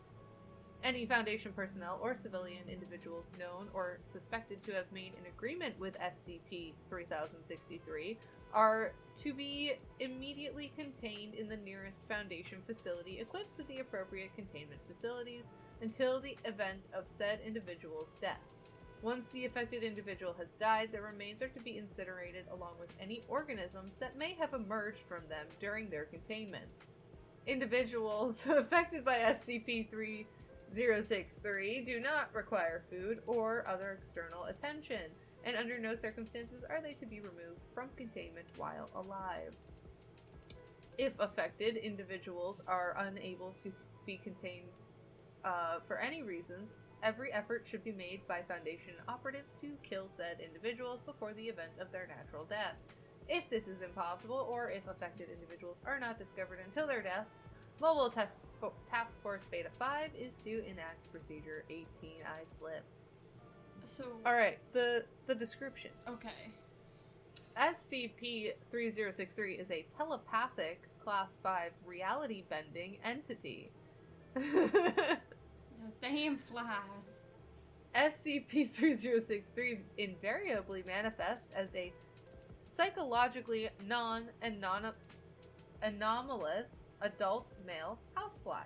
Any Foundation personnel or civilian individuals known or suspected to have made an agreement with SCP-3063 are to be immediately contained in the nearest Foundation facility equipped with the appropriate containment facilities until the event of said individual's death. Once the affected individual has died, their remains are to be incinerated along with any organisms that may have emerged from them during their containment. Individuals affected by SCP-3063 do not require food or other external attention, and under no circumstances are they to be removed from containment while alive. If affected, individuals are unable to be contained for any reasons, every effort should be made by Foundation operatives to kill said individuals before the event of their natural death. If this is impossible, or if affected individuals are not discovered until their deaths, Mobile Task Force Beta 5 is to enact Procedure 18 I-Slip. So... Alright, the description. Okay. SCP-3063 is a telepathic Class 5 reality-bending entity. Those damn flies. SCP-3063 invariably manifests as a psychologically non-anomalous adult male housefly.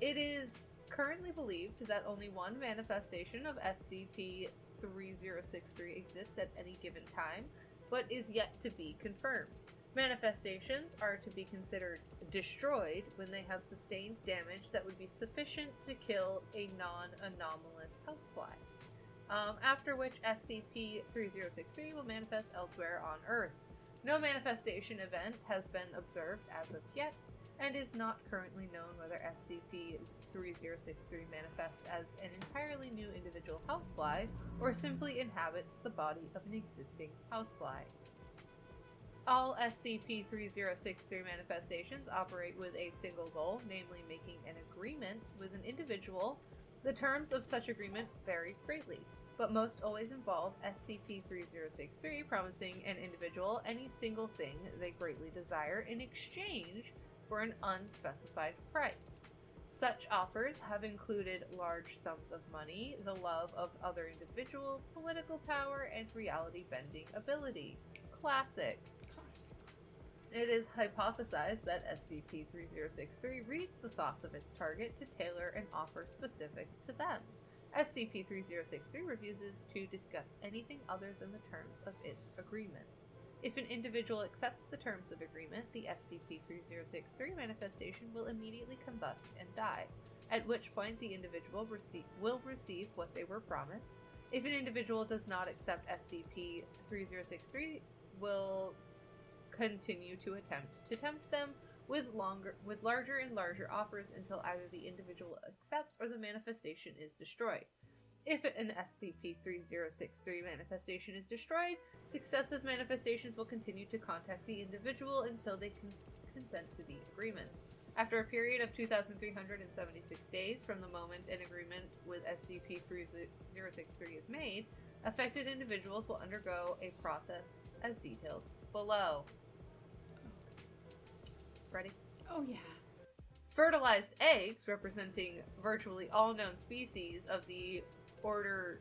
It is currently believed that only one manifestation of SCP-3063 exists at any given time, but is yet to be confirmed. Manifestations are to be considered destroyed when they have sustained damage that would be sufficient to kill a non-anomalous housefly. After which SCP-3063 will manifest elsewhere on Earth. No manifestation event has been observed as of yet, and is not currently known whether SCP-3063 manifests as an entirely new individual housefly, or simply inhabits the body of an existing housefly. All SCP-3063 manifestations operate with a single goal, namely making an agreement with an individual. The terms of such agreement vary greatly, but most always involve SCP-3063 promising an individual any single thing they greatly desire in exchange for an unspecified price. Such offers have included large sums of money, the love of other individuals, political power, and reality-bending ability. Classic. It is hypothesized that SCP-3063 reads the thoughts of its target to tailor an offer specific to them. SCP-3063 refuses to discuss anything other than the terms of its agreement. If an individual accepts the terms of agreement, the SCP-3063 manifestation will immediately combust and die, at which point the individual will receive what they were promised. If an individual does not accept SCP-3063, will continue to tempt them with larger and larger offers until either the individual accepts or the manifestation is destroyed. If an SCP-3063 manifestation is destroyed, successive manifestations will continue to contact the individual until they consent to the agreement. After a period of 2,376 days from the moment an agreement with SCP-3063 is made, affected individuals will undergo a process as detailed below. Ready? Oh, yeah. Fertilized eggs, representing virtually all known species of the order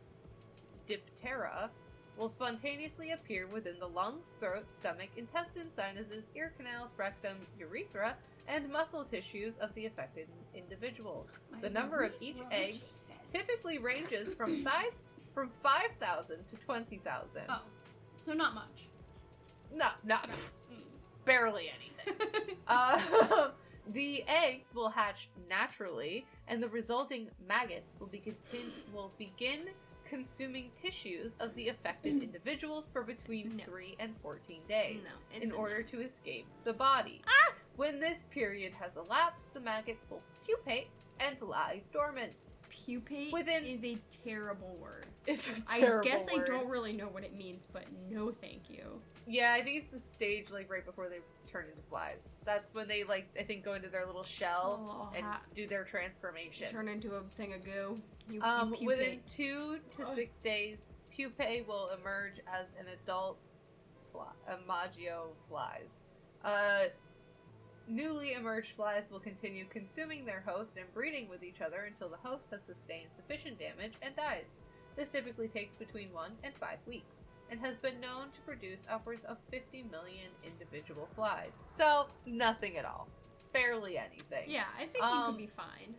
Diptera, will spontaneously appear within the lungs, throat, stomach, intestine, sinuses, ear canals, rectum, urethra, and muscle tissues of the affected individual. The number of each egg typically ranges from 5,000 to 20,000. Oh, so not much. No, not barely anything. The eggs will hatch naturally, and the resulting maggots will begin consuming tissues of the affected individuals for between 3 and 14 days in order to escape the body. When this period has elapsed, the maggots will pupate and lie dormant. Pupate is a terrible word. It's a terrible I guess word. I don't really know what it means, but no thank you. Yeah, I think it's the stage right before they turn into flies. That's when they I think go into their little shell and do their transformation. Turn into a thing of goo. You within 2 to 6 days, pupae will emerge as an adult imago flies. Newly emerged flies will continue consuming their host and breeding with each other until the host has sustained sufficient damage and dies. This typically takes between 1 and 5 weeks, and has been known to produce upwards of 50 million individual flies. So, nothing at all. Barely anything. Yeah, I think you could be fine.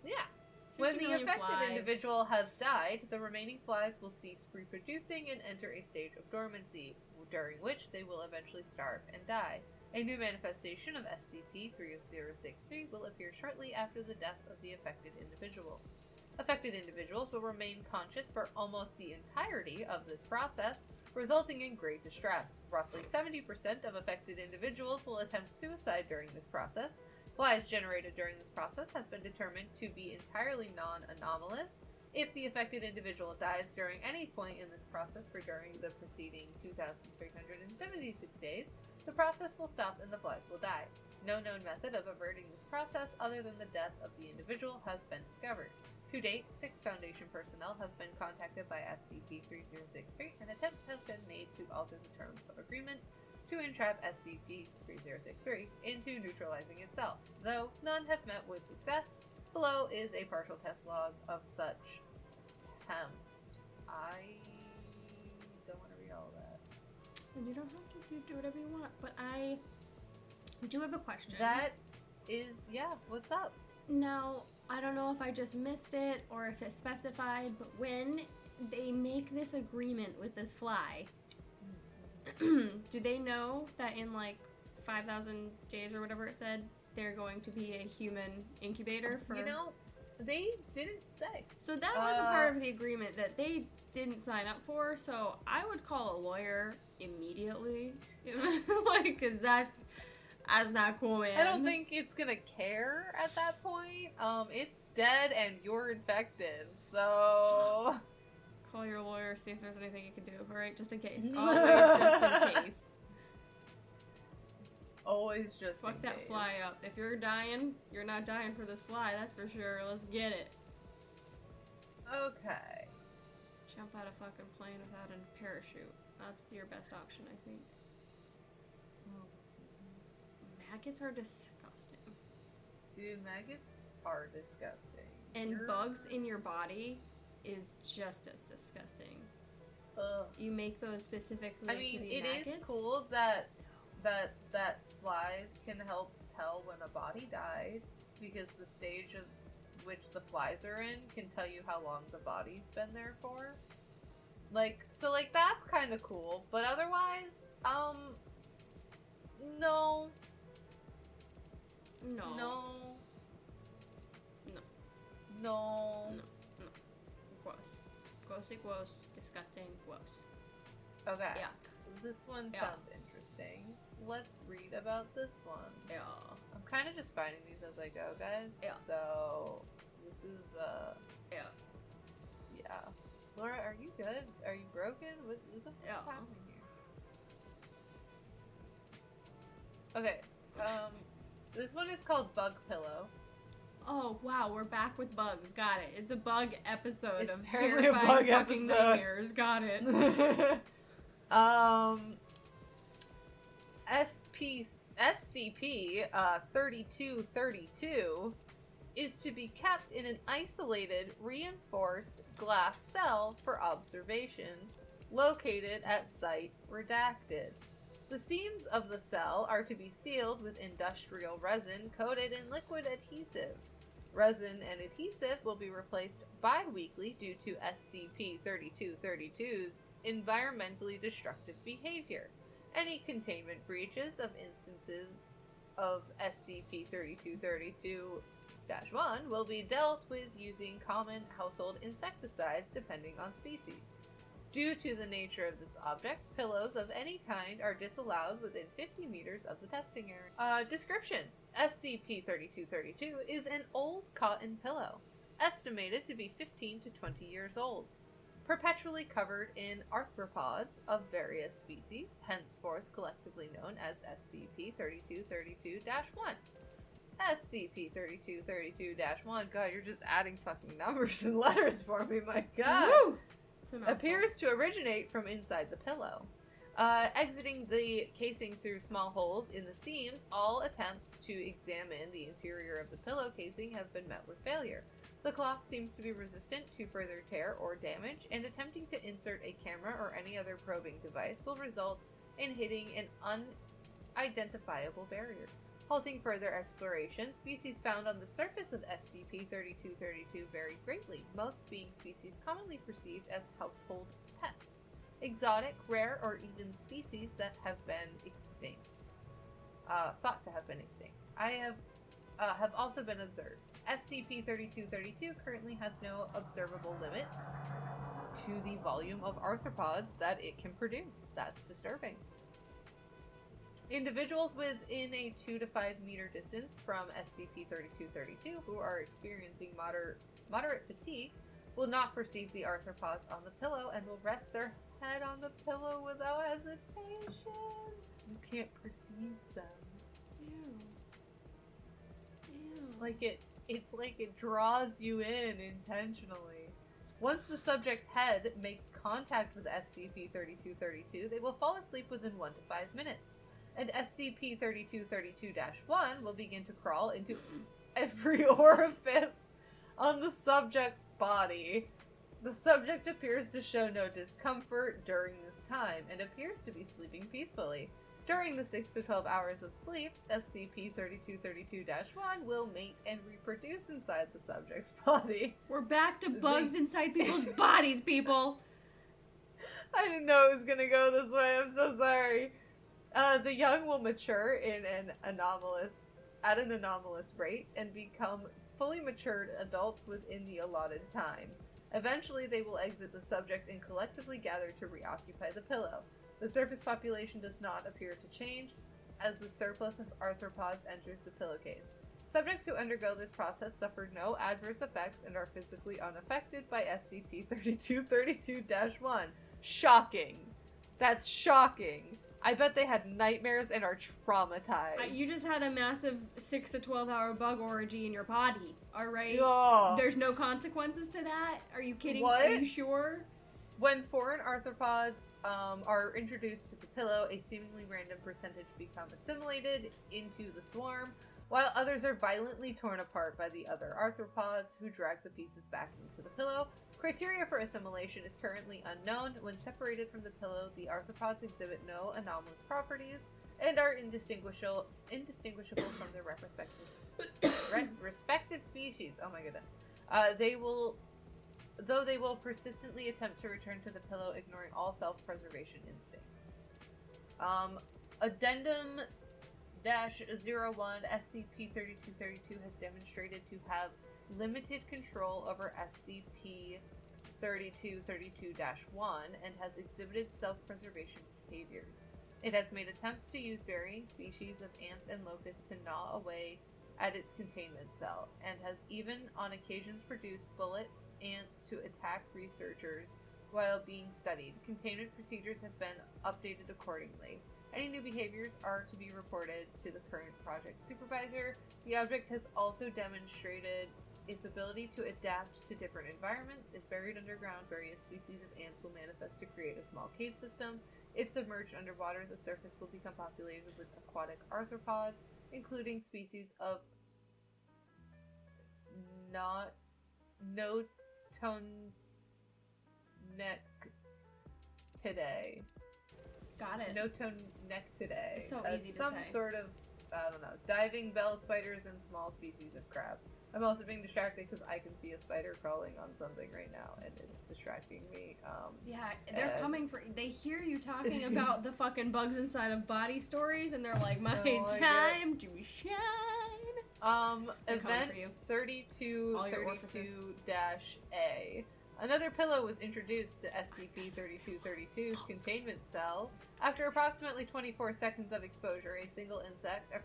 Yeah. When the affected flies. individual has died, the remaining flies will cease reproducing and enter a stage of dormancy, during which they will eventually starve and die. A new manifestation of SCP-3063 will appear shortly after the death of the affected individual. Affected individuals will remain conscious for almost the entirety of this process, resulting in great distress. Roughly 70% of affected individuals will attempt suicide during this process. Flies generated during this process have been determined to be entirely non-anomalous, If the affected individual dies during any point in this process for during the preceding 2,376 days, the process will stop and the flies will die. No known method of averting this process other than the death of the individual has been discovered. To date, 6 Foundation personnel have been contacted by SCP-3063 and attempts have been made to alter the terms of agreement to entrap SCP-3063 into neutralizing itself, though none have met with success. Below is a partial test log of such attempts. I don't want to read all of that. And you don't have to do whatever you want, but I do have a question. That is, yeah, what's up? Now, I don't know if I just missed it or if it's specified, but when they make this agreement with this fly, do they know that in like 5,000 days or whatever it said, they're going to be a human incubator for... You know, they didn't say. So that was a part of the agreement that they didn't sign up for, so I would call a lawyer immediately. Like, because that's not cool, man. I don't think it's gonna care at that point. It's dead and you're infected, so... Call your lawyer, see if there's anything you can do, alright? Just in case. Always just in case. Always just Fuck that case. fly up. If you're dying, you're not dying for this fly, that's for sure. Let's get it. Okay. Jump out of fucking plane without a parachute. That's your best option, I think. Maggots are disgusting. Dude, maggots are disgusting. And bugs in your body is just as disgusting. Ugh. You make those specifically to be it maggots? is cool that flies can help tell when a body died, because the stage of which the flies are in can tell you how long the body's been there for. So that's kind of cool, but otherwise, no. No. No. No. No. No. Gross. Grossy gross. Disgusting gross. Okay. Yeah. This one Yeah. sounds interesting. Let's read about this one. Yeah. I'm kind of just finding these as I go, guys. Yeah. So, this is, Yeah. yeah. Laura, are you good? Are you broken? What is Yeah. happening here? Okay. This one is called Bug Pillow. Oh, wow, we're back with bugs. Got it. It's a bug episode It's of apparently a terrifying bug fucking episode. nightmares. Got it. SCP 3232 is to be kept in an isolated, reinforced glass cell for observation, located at Site Redacted. The seams of the cell are to be sealed with industrial resin coated in liquid adhesive. Resin and adhesive will be replaced bi-weekly due to SCP-3232's environmentally destructive behavior. Any containment breaches of instances of SCP-3232-1 will be dealt with using common household insecticides depending on species. Due to the nature of this object, pillows of any kind are disallowed within 50 meters of the testing area. Description: SCP-3232 is an old cotton pillow, estimated to be 15 to 20 years old, perpetually covered in arthropods of various species, henceforth collectively known as SCP-3232-1. SCP-3232-1, God, you're just adding fucking numbers and letters for me, my God! Woo! Appears to originate from inside the pillow. Exiting the casing through small holes in the seams, all attempts to examine the interior of the pillow casing have been met with failure. The cloth seems to be resistant to further tear or damage, and attempting to insert a camera or any other probing device will result in hitting an unidentifiable barrier. Halting further exploration, species found on the surface of SCP-3232 vary greatly, most being species commonly perceived as household pests, exotic, rare, or even species that have been extinct. Thought to have been extinct. Have also been observed. SCP-3232 currently has no observable limit to the volume of arthropods that it can produce. That's disturbing. Individuals within a 2 to 5 meter distance from SCP-3232 who are experiencing moderate fatigue will not perceive the arthropods on the pillow and will rest their head on the pillow without hesitation. You can't perceive them. Ew. Ew. It's like it draws you in intentionally. Once the subject's head makes contact with SCP-3232, they will fall asleep within 1 to 5 minutes. And SCP-3232-1 will begin to crawl into every orifice on the subject's body. The subject appears to show no discomfort during this time and appears to be sleeping peacefully. During the 6 to 12 hours of sleep, SCP-3232-1 will mate and reproduce inside the subject's body. We're back to bugs inside people's bodies, people! I didn't know it was gonna go this way, I'm so sorry. The young will mature at an anomalous rate and become fully matured adults within the allotted time. Eventually, they will exit the subject and collectively gather to reoccupy the pillow. The surface population does not appear to change as the surplus of arthropods enters the pillowcase. Subjects who undergo this process suffer no adverse effects and are physically unaffected by SCP-3232-1. Shocking. That's shocking. I bet they had nightmares and are traumatized. You just had a massive 6 to 12 hour bug orgy in your body, alright? Oh. There's no consequences to that? Are you kidding? What? Are you sure? When foreign arthropods are introduced to the pillow, a seemingly random percentage become assimilated into the swarm, while others are violently torn apart by the other arthropods who drag the pieces back into the pillow. Criteria for assimilation is currently unknown. When separated from the pillow, the arthropods exhibit no anomalous properties and are indistinguishable from their respective species. Oh my goodness. Though they will persistently attempt to return to the pillow, ignoring all self-preservation instincts. Addendum -01 SCP-3232 has demonstrated to have limited control over SCP-3232-1 and has exhibited self-preservation behaviors. It has made attempts to use varying species of ants and locusts to gnaw away at its containment cell, and has even on occasions produced bullet ants to attack researchers while being studied. Containment procedures have been updated accordingly. Any new behaviors are to be reported to the current project supervisor. The object has also demonstrated its ability to adapt to different environments. If buried underground, various species of ants will manifest to create a small cave system. If submerged underwater, the surface will become populated with aquatic arthropods, including species of Notonectidae. Got it. Notonectidae. It's so easy to some say. sort of, I don't know, diving bell spiders and small species of crab. I'm also being distracted because I can see a spider crawling on something right now, and it's distracting me. Yeah, they're coming for. They hear you talking about the fucking bugs inside of body stories, and they're like, "My time to shine." Event 3232-A. Another pillow was introduced to SCP-3232's containment cell. After approximately 24 seconds of exposure, a single insect, a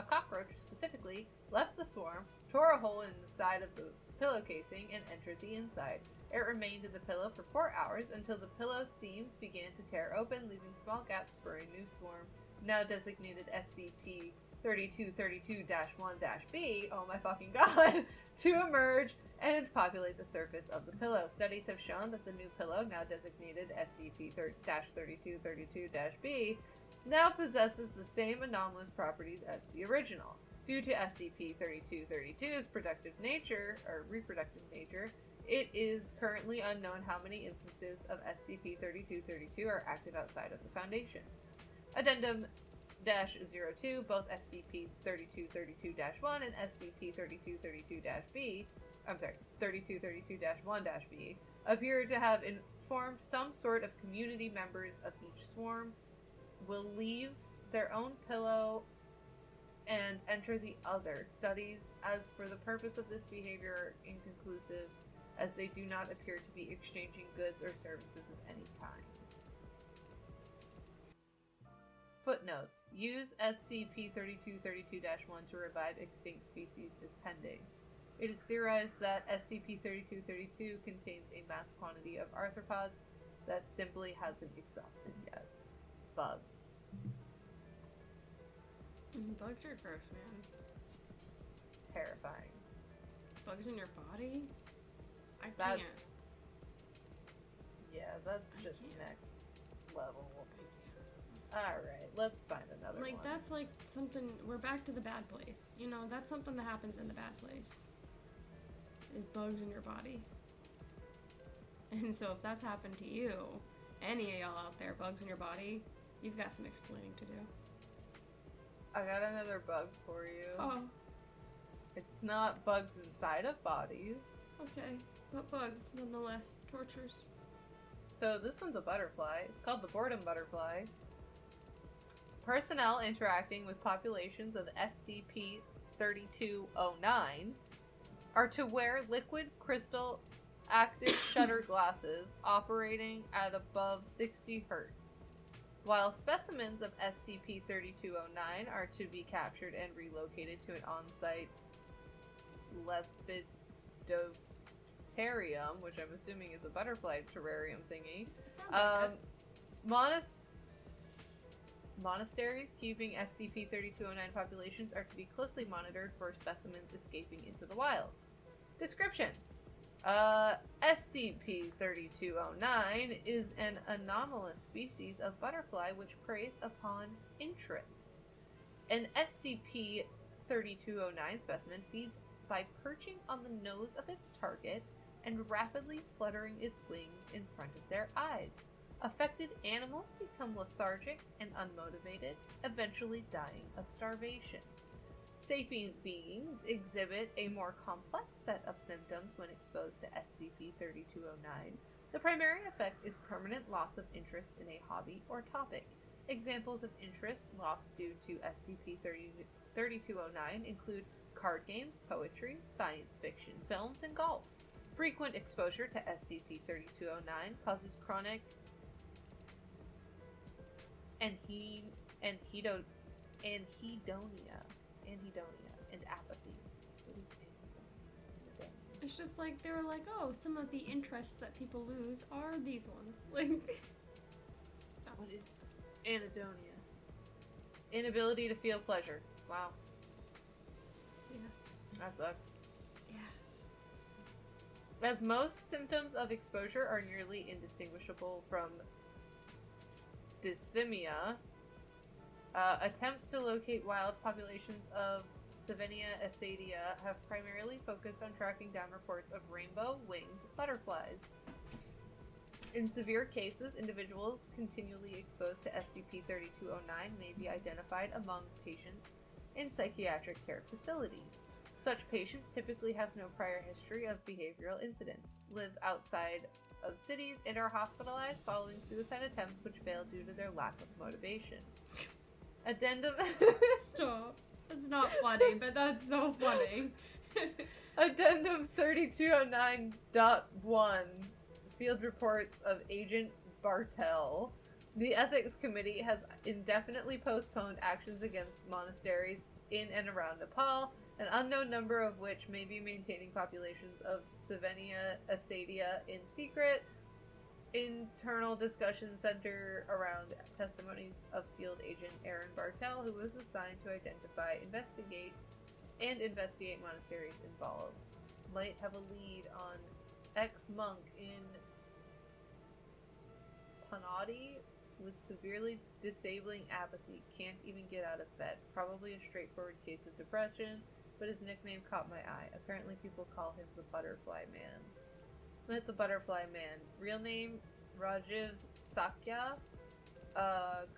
cockroach specifically, left the swarm, tore a hole in the side of the pillow casing, and entered the inside. It remained in the pillow for 4 hours until the pillow seams began to tear open, leaving small gaps for a new swarm, now designated SCP-3232-1-B, oh my fucking god, to emerge and populate the surface of the pillow. Studies have shown that the new pillow, now designated SCP-3232-B, now possesses the same anomalous properties as the original. Due to SCP-3232's reproductive nature, it is currently unknown how many instances of SCP-3232 are active outside of the Foundation. Addendum -02, both SCP-3232-1 and SCP-3232-B, 3232-1-B, appear to have informed some sort of community members of each swarm will leave their own pillow and enter the other. Studies as for the purpose of this behavior are inconclusive, as they do not appear to be exchanging goods or services of any kind. Footnotes. Use SCP-3232-1 to revive extinct species is pending. It is theorized that SCP-3232 contains a mass quantity of arthropods that simply hasn't exhausted yet. Bugs. Bugs are gross, man. Terrifying. Bugs in your body? I That's... can't. Yeah, that's I just can't. next level. Alright, let's find another one. Like, that's like something, we're back to the bad place. You know, that's something that happens in the bad place. Is bugs in your body. And so if that's happened to you, any of y'all out there, bugs in your body, you've got some explaining to do. I got another bug for you. Oh, It's not bugs inside of bodies. okay. But bugs, nonetheless. Tortures. So this one's a butterfly. It's called the boredom butterfly. Personnel interacting with populations of SCP-3209 are to wear liquid crystal active shutter glasses operating at above 60 Hz, while specimens of SCP-3209 are to be captured and relocated to an on-site lepidopterarium, which I'm assuming is a butterfly terrarium thingy. Sounds like it. Monasteries keeping SCP-3209 populations are to be closely monitored for specimens escaping into the wild. Description. SCP-3209 is an anomalous species of butterfly which preys upon interest. An SCP-3209 specimen feeds by perching on the nose of its target and rapidly fluttering its wings in front of their eyes. Affected animals become lethargic and unmotivated, eventually dying of starvation. Sapient beings exhibit a more complex set of symptoms when exposed to SCP-3209. The primary effect is permanent loss of interest in a hobby or topic. Examples of interest lost due to SCP-3209 include card games, poetry, science fiction, films, and golf. Frequent exposure to SCP-3209 causes chronic anhedonia and apathy. What is anhedonia? It's just like, they were like, oh, some of the interests that people lose are these ones. Like, What is anhedonia? Inability to feel pleasure. Wow. yeah. That sucks. Yeah. As most symptoms of exposure are nearly indistinguishable from dysthymia, attempts to locate wild populations of Sevenia acadia have primarily focused on tracking down reports of rainbow-winged butterflies. In severe cases, individuals continually exposed to SCP-3209 may be identified among patients in psychiatric care facilities. Such patients typically have no prior history of behavioral incidents, live outside of cities, and are hospitalized following suicide attempts which fail due to their lack of motivation. Addendum Stop. That's not funny, but that's so funny. Addendum 3209.1 Field reports of Agent Bartel. The Ethics Committee has indefinitely postponed actions against monasteries in and around Nepal, an unknown number of which may be maintaining populations of Sevenia acadia in secret. Internal discussions center around testimonies of Field Agent Aaron Bartel, who was assigned to identify, investigate monasteries involved. Might have a lead on ex-monk in Panadi with severely disabling apathy, can't even get out of bed. Probably a straightforward case of depression, but his nickname caught my eye. Apparently people call him the Butterfly Man. Met the Butterfly Man. Real name, Rajiv Sakya.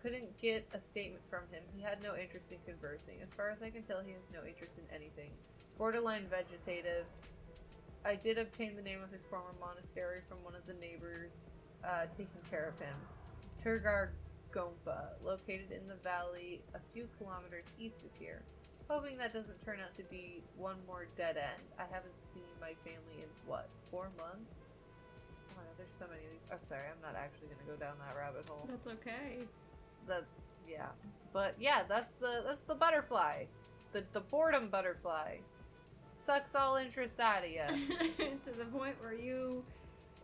Couldn't get a statement from him. He had no interest in conversing. As far as I can tell, he has no interest in anything. Borderline vegetative. I did obtain the name of his former monastery from one of the neighbors taking care of him. Turgar Gompa, located in the valley a few kilometers east of here. Hoping that doesn't turn out to be one more dead end. I haven't seen my family in, 4 months? Oh, there's so many of these. I'm sorry, I'm not actually going to go down that rabbit hole. That's okay. Yeah. But yeah, that's the butterfly. The boredom butterfly. sucks all interest out of you. To the point where you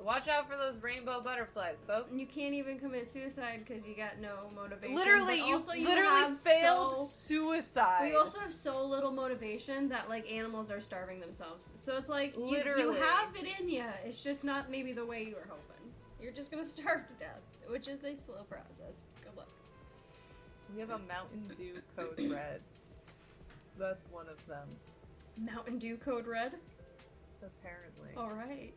Watch out for those rainbow butterflies, folks. you can't even commit suicide because you got no motivation. Literally, but you also you literally have failed suicide. We also have so little motivation that like animals are starving themselves. So it's like you Literally. have it in you. It's just not maybe the way you were hoping. You're just gonna starve to death, which is a slow process. Good luck. We have a Mountain Dew Code Red. That's one of them. Mountain Dew Code Red. Apparently. All right.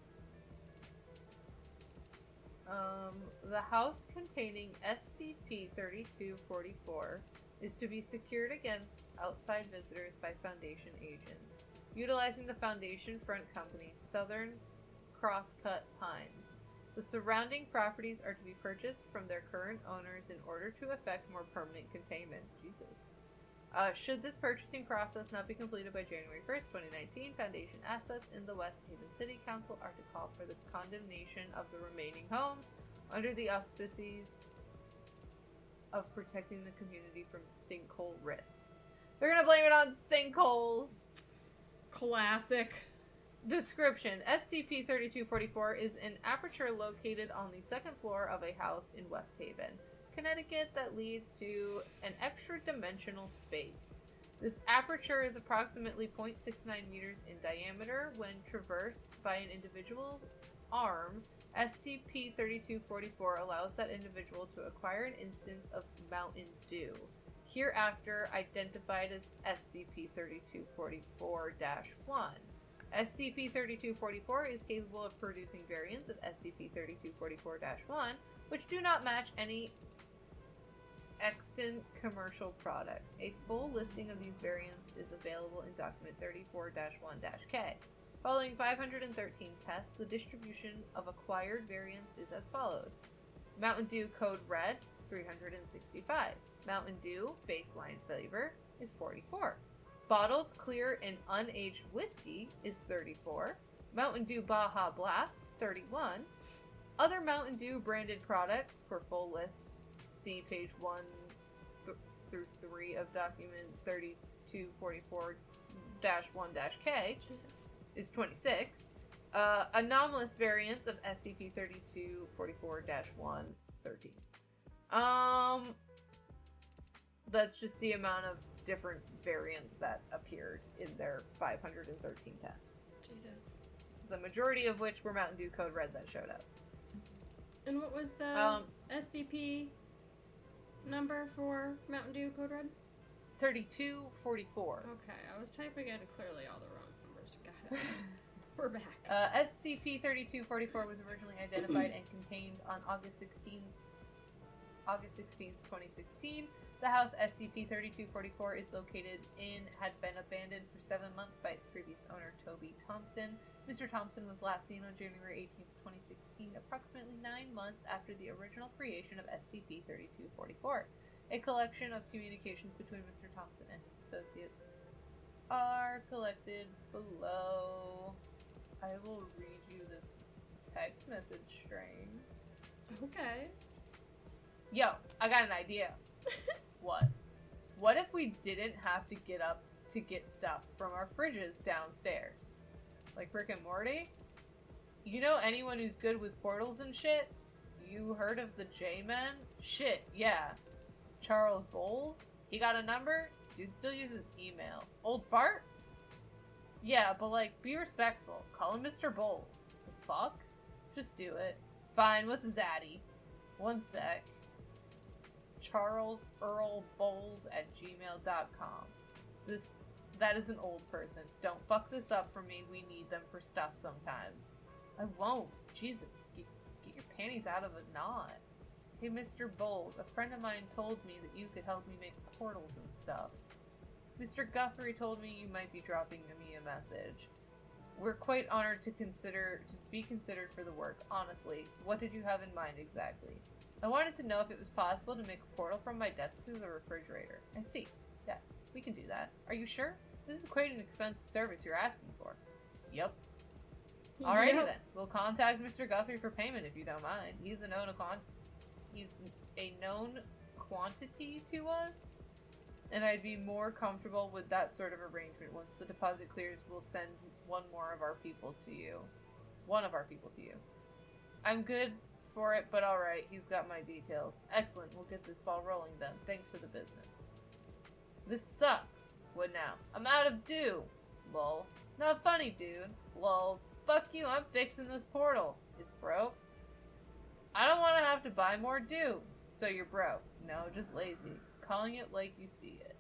The house containing SCP-3244 is to be secured against outside visitors by Foundation agents, utilizing the Foundation front company, Southern Crosscut Pines. The surrounding properties are to be purchased from their current owners in order to effect more permanent containment. Jesus. Should this purchasing process not be completed by January 1st, 2019, Foundation assets in the West Haven City Council are to call for the condemnation of the remaining homes under the auspices of protecting the community from sinkhole risks. They're gonna blame it on sinkholes! Classic. Description: SCP-3244 is an aperture located on the second floor of a house in West Haven, Connecticut that leads to an extra-dimensional space. This aperture is approximately 0.69 meters in diameter. When traversed by an individual's arm, SCP-3244 allows that individual to acquire an instance of Mountain Dew, hereafter identified as SCP-3244-1. SCP-3244 is capable of producing variants of SCP-3244-1 which do not match any extant commercial product. A full listing of these variants is available in Document 34-1-K. Following 513 tests, the distribution of acquired variants is as follows. Mountain Dew Code Red, 365. Mountain Dew baseline flavor is 44. Bottled, clear, and unaged whiskey is 34. Mountain Dew Baja Blast, 31. Other Mountain Dew branded products, for full list, see page 1 through 3 of document 3244-1-K, is 26. Anomalous variants of SCP-3244-1, 13. That's just the amount of different variants that appeared in their 513 tests. Jesus. The majority of which were Mountain Dew Code Red that showed up. And what was the SCP number for Mountain Dew Code Red? 3244. Okay, I was typing in clearly all the wrong numbers. Got it. We're back. SCP-3244 was originally identified and contained on August 16th, 2016. The house SCP-3244 is located in had been abandoned for 7 months by its previous owner, Toby Thompson. Mr. Thompson was last seen on January 18th, 2016, approximately 9 months after the original creation of SCP-3244. A collection of communications between Mr. Thompson and his associates are collected below. I will read you this text message string. Okay. Yo, I got an idea. What? What if we didn't have to get up to get stuff from our fridges downstairs? Like Rick and Morty? You know anyone who's good with portals and shit? You heard of the J-Men? Shit, yeah. Charles Bowles? He got a number? Dude still uses email. Old fart? Yeah, but like, be respectful. Call him Mr. Bowles. The fuck? Just do it. Fine, what's his addy? One sec. CharlesEarlBowles@gmail.com. That is an old person. Don't fuck this up for me. We need them for stuff sometimes. I won't. Jesus, get your panties out of a knot. Hey, Mr. Bowles, a friend of mine told me that you could help me make portals and stuff. Mr. Guthrie told me you might be dropping me a message. We're quite honored to be considered for the work. Honestly, what did you have in mind exactly? I wanted to know if it was possible to make a portal from my desk to the refrigerator. I see. Yes, we can do that. Are you sure? This is quite an expensive service you're asking for. Yep. Alrighty then. We'll contact Mr. Guthrie for payment if you don't mind. He's a known quantity to us. And I'd be more comfortable with that sort of arrangement. Once the deposit clears, we'll send one of our people to you. I'm good for it, but alright, he's got my details. Excellent, we'll get this ball rolling then. Thanks for the business. This sucks. What now? I'm out of dew. Lol. Not funny, dude. Lols. Fuck you, I'm fixing this portal. It's broke. I don't want to have to buy more dew. So you're broke. No, just lazy. Calling it like you see it.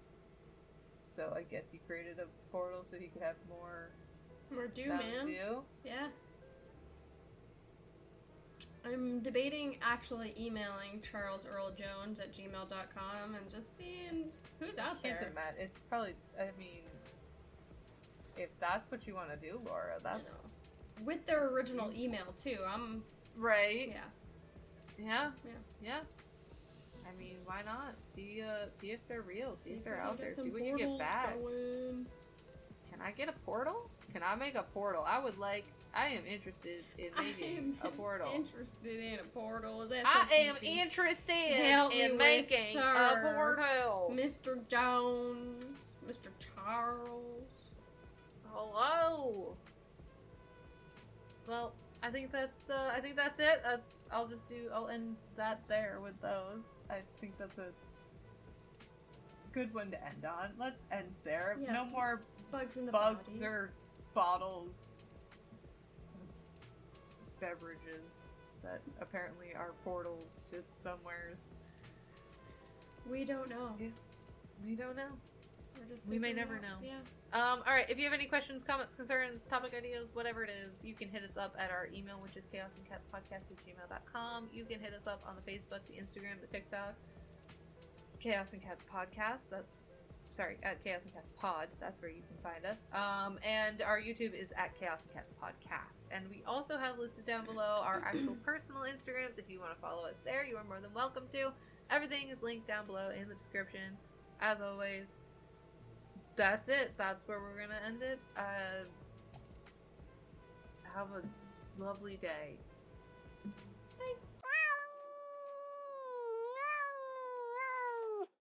So I guess he created a portal so he could have more dew, Mountain man. Dew? Yeah. I'm debating actually emailing charlesearljones@gmail.com and just seeing who's out there. Can't imagine. It's probably, I mean, if that's what you want to do, Laura, that's... With their original email, too. I'm... Right? Yeah. Yeah. I mean, why not? See if they're real. See if they're out there. See what you get back. Going. Can I get a portal? Can I make a portal? I am interested in making a portal. Interested in a portal. Is that I something am you can interested help me in with, making a sir? portal. Mr. Jones, Mr. Charles. Hello. Well, I think that's it. I'll end that there with those. I think that's a good one to end on. Let's end there. Yes, no more bugs in the bugs body. or bottles of beverages that apparently are portals to somewheres. We don't know. Yeah. We don't know. We may never know. Yeah. Alright, if you have any questions, comments, concerns, topic ideas, whatever it is, you can hit us up at our email, which is chaosandcatspodcast@gmail.com. You can hit us up on the Facebook, the Instagram, the TikTok. Chaos and Cats Podcast. At Chaos and Cats Pod. That's where you can find us. And our YouTube is at Chaos and Cats Podcast. And we also have listed down below our actual personal Instagrams. If you want to follow us there, you are more than welcome to. Everything is linked down below in the description. As always, that's it. That's where we're gonna end it. Have a lovely day. Bye.